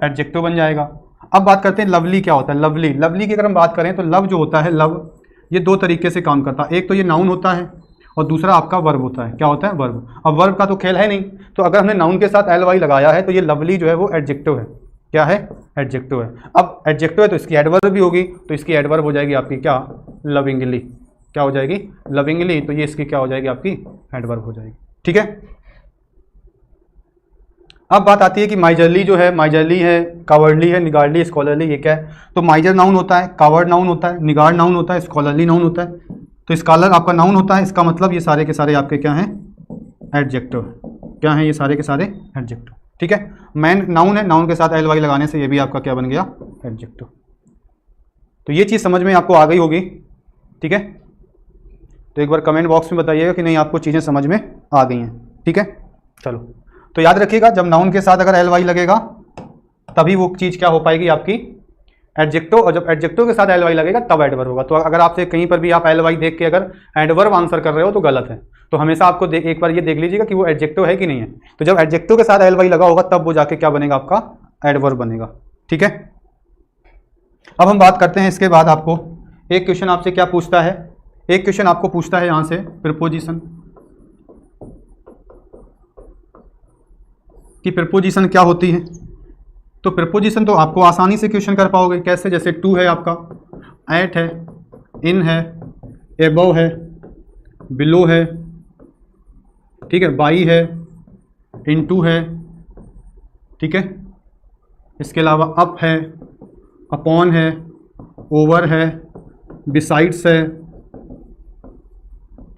S1: एडजेक्टिव बन जाएगा। अब बात करते हैं लवली क्या होता है। लवली, लवली की अगर हम बात करें तो लव जो होता है, लव, ये दो तरीके से काम करता है। एक तो ये नाउन होता है और दूसरा आपका वर्ब होता है। क्या होता है, वर्ब। अब वर्ब का तो खेल है नहीं, तो अगर हमने नाउन के साथ एल वाई लगाया है तो ये लवली जो है वो एडजेक्टिव है। क्या है, एडजेक्टिव है। अब एडजेक्टिव है तो इसकी एडवर्ब भी होगी, तो इसकी एडवर्ब हो जाएगी आपकी क्या, लविंगली। क्या हो जाएगी, लविंगली। तो ये इसकी क्या हो जाएगी, आपकी एडवर्ब हो जाएगी। ठीक है, अब बात आती है कि माइजरली जो है, माइजरली है, कावर्डली है, निगार्डली, स्कॉलरली, ये क्या है। तो माइजर नाउन होता है, कावर्ड नाउन होता है, निगार्ड नाउन होता है, स्कॉलरली नाउन होता है। तो स्कॉलर आपका नाउन होता है। इसका मतलब ये सारे के सारे आपके क्या हैं, एडजेक्टिव। क्या हैं ये सारे के सारे, एडजेक्टिव। ठीक है, मैन नाउन है, नाउन के साथ एल वाई लगाने से ये भी आपका क्या बन गया, एडजेक्टिव। तो ये चीज़ समझ में आपको आ गई होगी। ठीक है, तो एक बार कमेंट बॉक्स में बताइएगा कि नहीं आपको चीज़ें समझ में आ गई हैं। ठीक है, चलो। तो याद रखिएगा, जब नाउन के साथ अगर एल वाई लगेगा तभी वो चीज़ क्या हो पाएगी, आपकी एडजेक्टिव। और जब एडजेक्टिव के साथ एल वाई लगेगा तब एडवर्ब होगा। तो अगर आपसे कहीं पर भी आप एल वाई देख के अगर एडवर्ब आंसर कर रहे हो तो गलत है। तो हमेशा आपको एक बार ये देख लीजिएगा कि वो एडजेक्टिव है कि नहीं है। तो जब एडजेक्टिव के साथ एल वाई लगा होगा तब वो जाके क्या बनेगा, आपका एडवर्ब बनेगा। ठीक है, अब हम बात करते हैं इसके बाद आपको एक क्वेश्चन आपसे क्या पूछता है, एक क्वेश्चन आपको पूछता है यहाँ से प्रीपोजिशन, कि प्रीपोजिशन क्या होती है। तो प्रीपोजिशन तो आपको आसानी से क्वेश्चन कर पाओगे। कैसे, जैसे टू है आपका, एट है, इन है, एबव है, बिलो है, ठीक है, बाई है, इनटू है, ठीक है, इसके अलावा अप है, अपॉन है, ओवर है, बिसाइड्स है।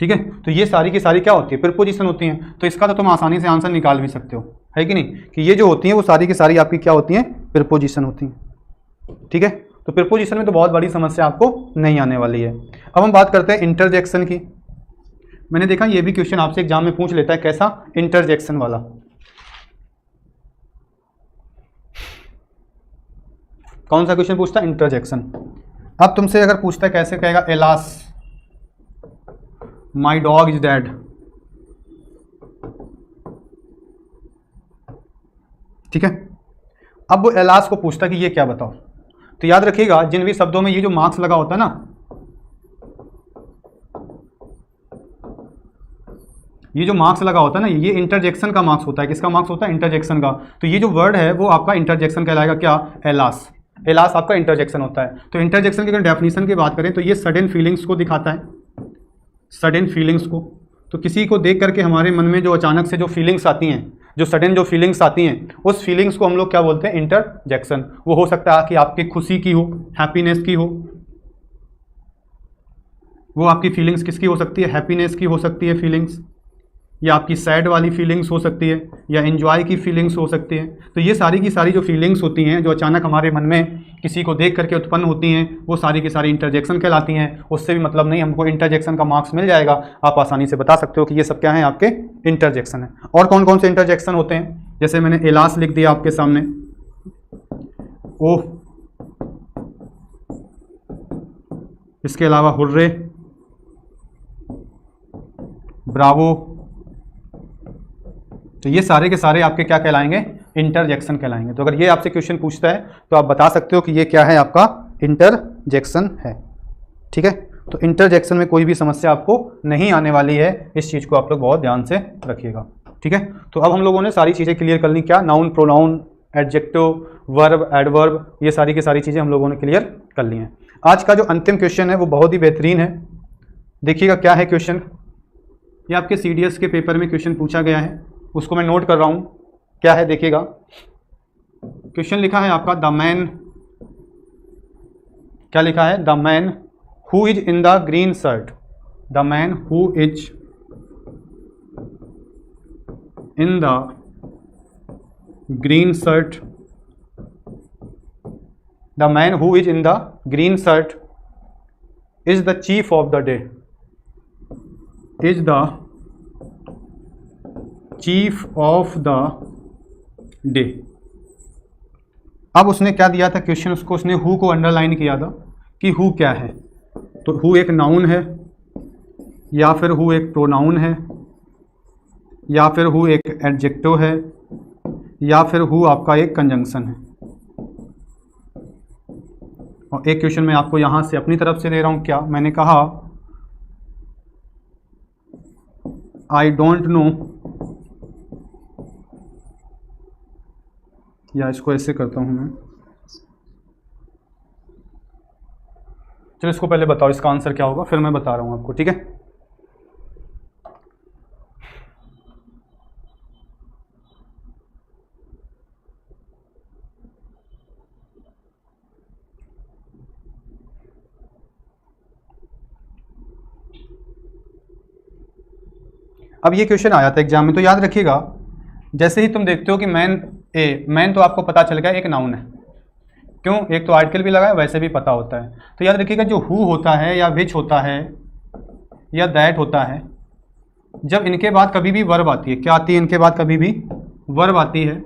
S1: ठीक है, तो ये सारी की सारी क्या होती है, प्रीपोजिशन होती हैं। तो इसका तो तुम आसानी से आंसर निकाल भी सकते हो, है कि नहीं, कि ये जो होती हैं वो सारी की सारी आपकी क्या होती हैं, प्रीपोजिशन होती हैं। ठीक है, तो प्रीपोजिशन में तो बहुत बड़ी समस्या आपको नहीं आने वाली है। अब हम बात करते हैं इंटरजेक्शन की। मैंने देखा ये भी क्वेश्चन आपसे एग्जाम में पूछ लेता है, कैसा, इंटरजेक्शन वाला। कौन सा क्वेश्चन पूछता है, इंटरजेक्शन। अब तुमसे अगर पूछता है कैसे, कहेगा alas my dog is dead. ठीक है, अब वो एलास को पूछता है कि ये क्या बताओ। तो याद रखिएगा, जिन भी शब्दों में ये जो मार्क्स लगा होता है ना, ये जो मार्क्स लगा होता है ना, ये इंटरजेक्शन का मार्क्स होता है। किसका मार्क्स होता है, इंटरजेक्शन का। तो ये जो वर्ड है वो आपका इंटरजेक्शन कहलाएगा। क्या, एलास। एलास आपका इंटरजेक्शन होता है। तो इंटरजेक्शन की अगर डेफिनेशन की बात करें तो ये सडन फीलिंग्स को दिखाता है, सडन फीलिंग्स को। तो किसी को देख करके हमारे मन में जो अचानक से जो फीलिंग्स आती हैं, जो सडन जो फीलिंग्स आती हैं, उस फीलिंग्स को हम लोग क्या बोलते हैं, इंटरजेक्शन। वो हो सकता है कि आपकी खुशी की हो, हैप्पीनेस की हो, वो आपकी फीलिंग्स किसकी हो सकती है, हैप्पीनेस की हो सकती है फीलिंग्स, या आपकी सैड वाली फीलिंग्स हो सकती है, या एंजॉय की फीलिंग्स हो सकती है। तो ये सारी की सारी जो फीलिंग्स होती हैं जो अचानक हमारे मन में किसी को देख करके उत्पन्न होती हैं, वो सारी की सारी इंटरजेक्शन कहलाती हैं। उससे भी मतलब नहीं, हमको इंटरजेक्शन का मार्क्स मिल जाएगा, आप आसानी से बता सकते हो कि ये सब क्या है, आपके इंटरजेक्शन है। और कौन कौन से इंटरजेक्शन होते हैं, जैसे मैंने एलास लिख दिया आपके सामने, ओह, इसके अलावा हुर्रे, ब्रावो, तो ये सारे के सारे आपके क्या कहलाएंगे, इंटरजेक्शन कहलाएंगे। तो अगर ये आपसे क्वेश्चन पूछता है तो आप बता सकते हो कि ये क्या है, आपका इंटरजेक्शन है। ठीक है, तो इंटरजेक्शन में कोई भी समस्या आपको नहीं आने वाली है, इस चीज़ को आप लोग बहुत ध्यान से रखिएगा। ठीक है, तो अब हम लोगों ने सारी चीज़ें क्लियर कर ली, क्या, noun, pronoun, adjective, verb, adverb, ये सारी की सारी चीज़ें हम लोगों ने क्लियर कर ली हैं। आज का जो अंतिम क्वेश्चन है वो बहुत ही बेहतरीन है, देखिएगा क्या है क्वेश्चन। ये आपके CDS के पेपर में क्वेश्चन पूछा गया है, उसको मैं नोट कर रहा हूँ, क्या है देखिएगा। क्वेश्चन लिखा है आपका, द मैन, क्या लिखा है, the man who is in the green shirt, the man who is in the green shirt, the man who is in the green shirt is the chief of the day, is the chief of the day. अब उसने क्या दिया था क्वेश्चन, उसको उसने हु को अंडरलाइन किया था कि हु क्या है। तो हु एक नाउन है, या फिर हु एक प्रोनाउन है, या फिर हु एक एडजेक्टिव है, या फिर हु आपका एक कंजंक्शन है। और एक क्वेश्चन मैं आपको यहाँ से अपनी तरफ से दे रहा हूँ, क्या मैंने कहा, आई डोंट नो, या इसको ऐसे करता हूं मैं, चलो इसको पहले बताओ इसका आंसर क्या होगा, फिर मैं बता रहा हूं आपको। ठीक है, अब ये क्वेश्चन आया था एग्जाम में, तो याद रखिएगा, जैसे ही तुम देखते हो कि मैन तो आपको पता चल गया एक नाउन है, क्यों, एक तो आर्टिकल भी लगा है, वैसे भी पता होता है। तो याद रखिएगा, जो हु होता है या विच होता है या दैट होता है, जब इनके बाद कभी भी वर्ब आती है, क्या आती है, इनके बाद कभी भी वर्ब आती है,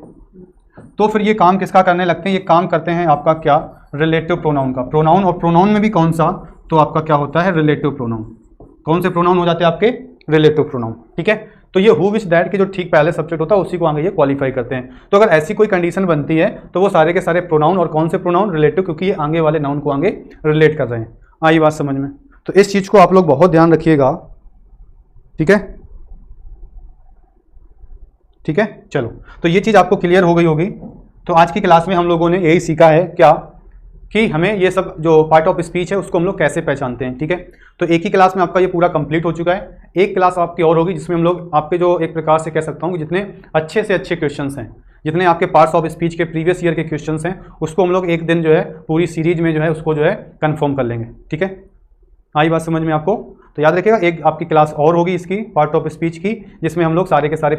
S1: तो फिर ये काम किसका करने लगते हैं, ये काम करते हैं आपका क्या, रिलेटिव प्रोनाउन का। प्रोनाउन, और प्रोनाउन में भी कौन सा, तो आपका क्या होता है, रिलेटिव प्रोनाउन। कौन से प्रोनाउन हो जाते हैं आपके, रिलेटिव प्रोनाउन। ठीक है, तो ये हु विच दैट के जो ठीक पहले सब्जेक्ट होता है उसी को आगे ये क्वालिफाई करते हैं। तो अगर ऐसी कोई कंडीशन बनती है तो वो सारे के सारे प्रोनाउन, और कौन से प्रोनाउन, रिलेटिव, क्योंकि ये आगे वाले नाउन को आगे रिलेट कर रहे हैं। आई बात समझ में, तो इस चीज को आप लोग बहुत ध्यान रखिएगा। ठीक है, ठीक है, चलो, तो ये चीज आपको क्लियर हो गई होगी। तो आज की क्लास में हम लोगों ने यही सीखा है, क्या, कि हमें ये सब जो पार्ट ऑफ स्पीच है उसको हम लोग कैसे पहचानते हैं। ठीक है, तो एक ही क्लास में आपका ये पूरा कंप्लीट हो चुका है। एक क्लास आपकी और होगी जिसमें हम लोग आपके जो एक प्रकार से कह सकता हूँ कि जितने अच्छे से अच्छे क्वेश्चंस हैं, जितने आपके पार्ट्स ऑफ स्पीच के प्रीवियस ईयर के क्वेश्चंस हैं, उसको हम लोग एक दिन जो है पूरी सीरीज में जो है उसको जो है कंफर्म कर लेंगे। ठीक है, आई बात समझ में आपको। तो याद रखिएगा, एक आपकी क्लास और होगी इसकी पार्ट ऑफ स्पीच की, जिसमें हम लोग सारे के सारे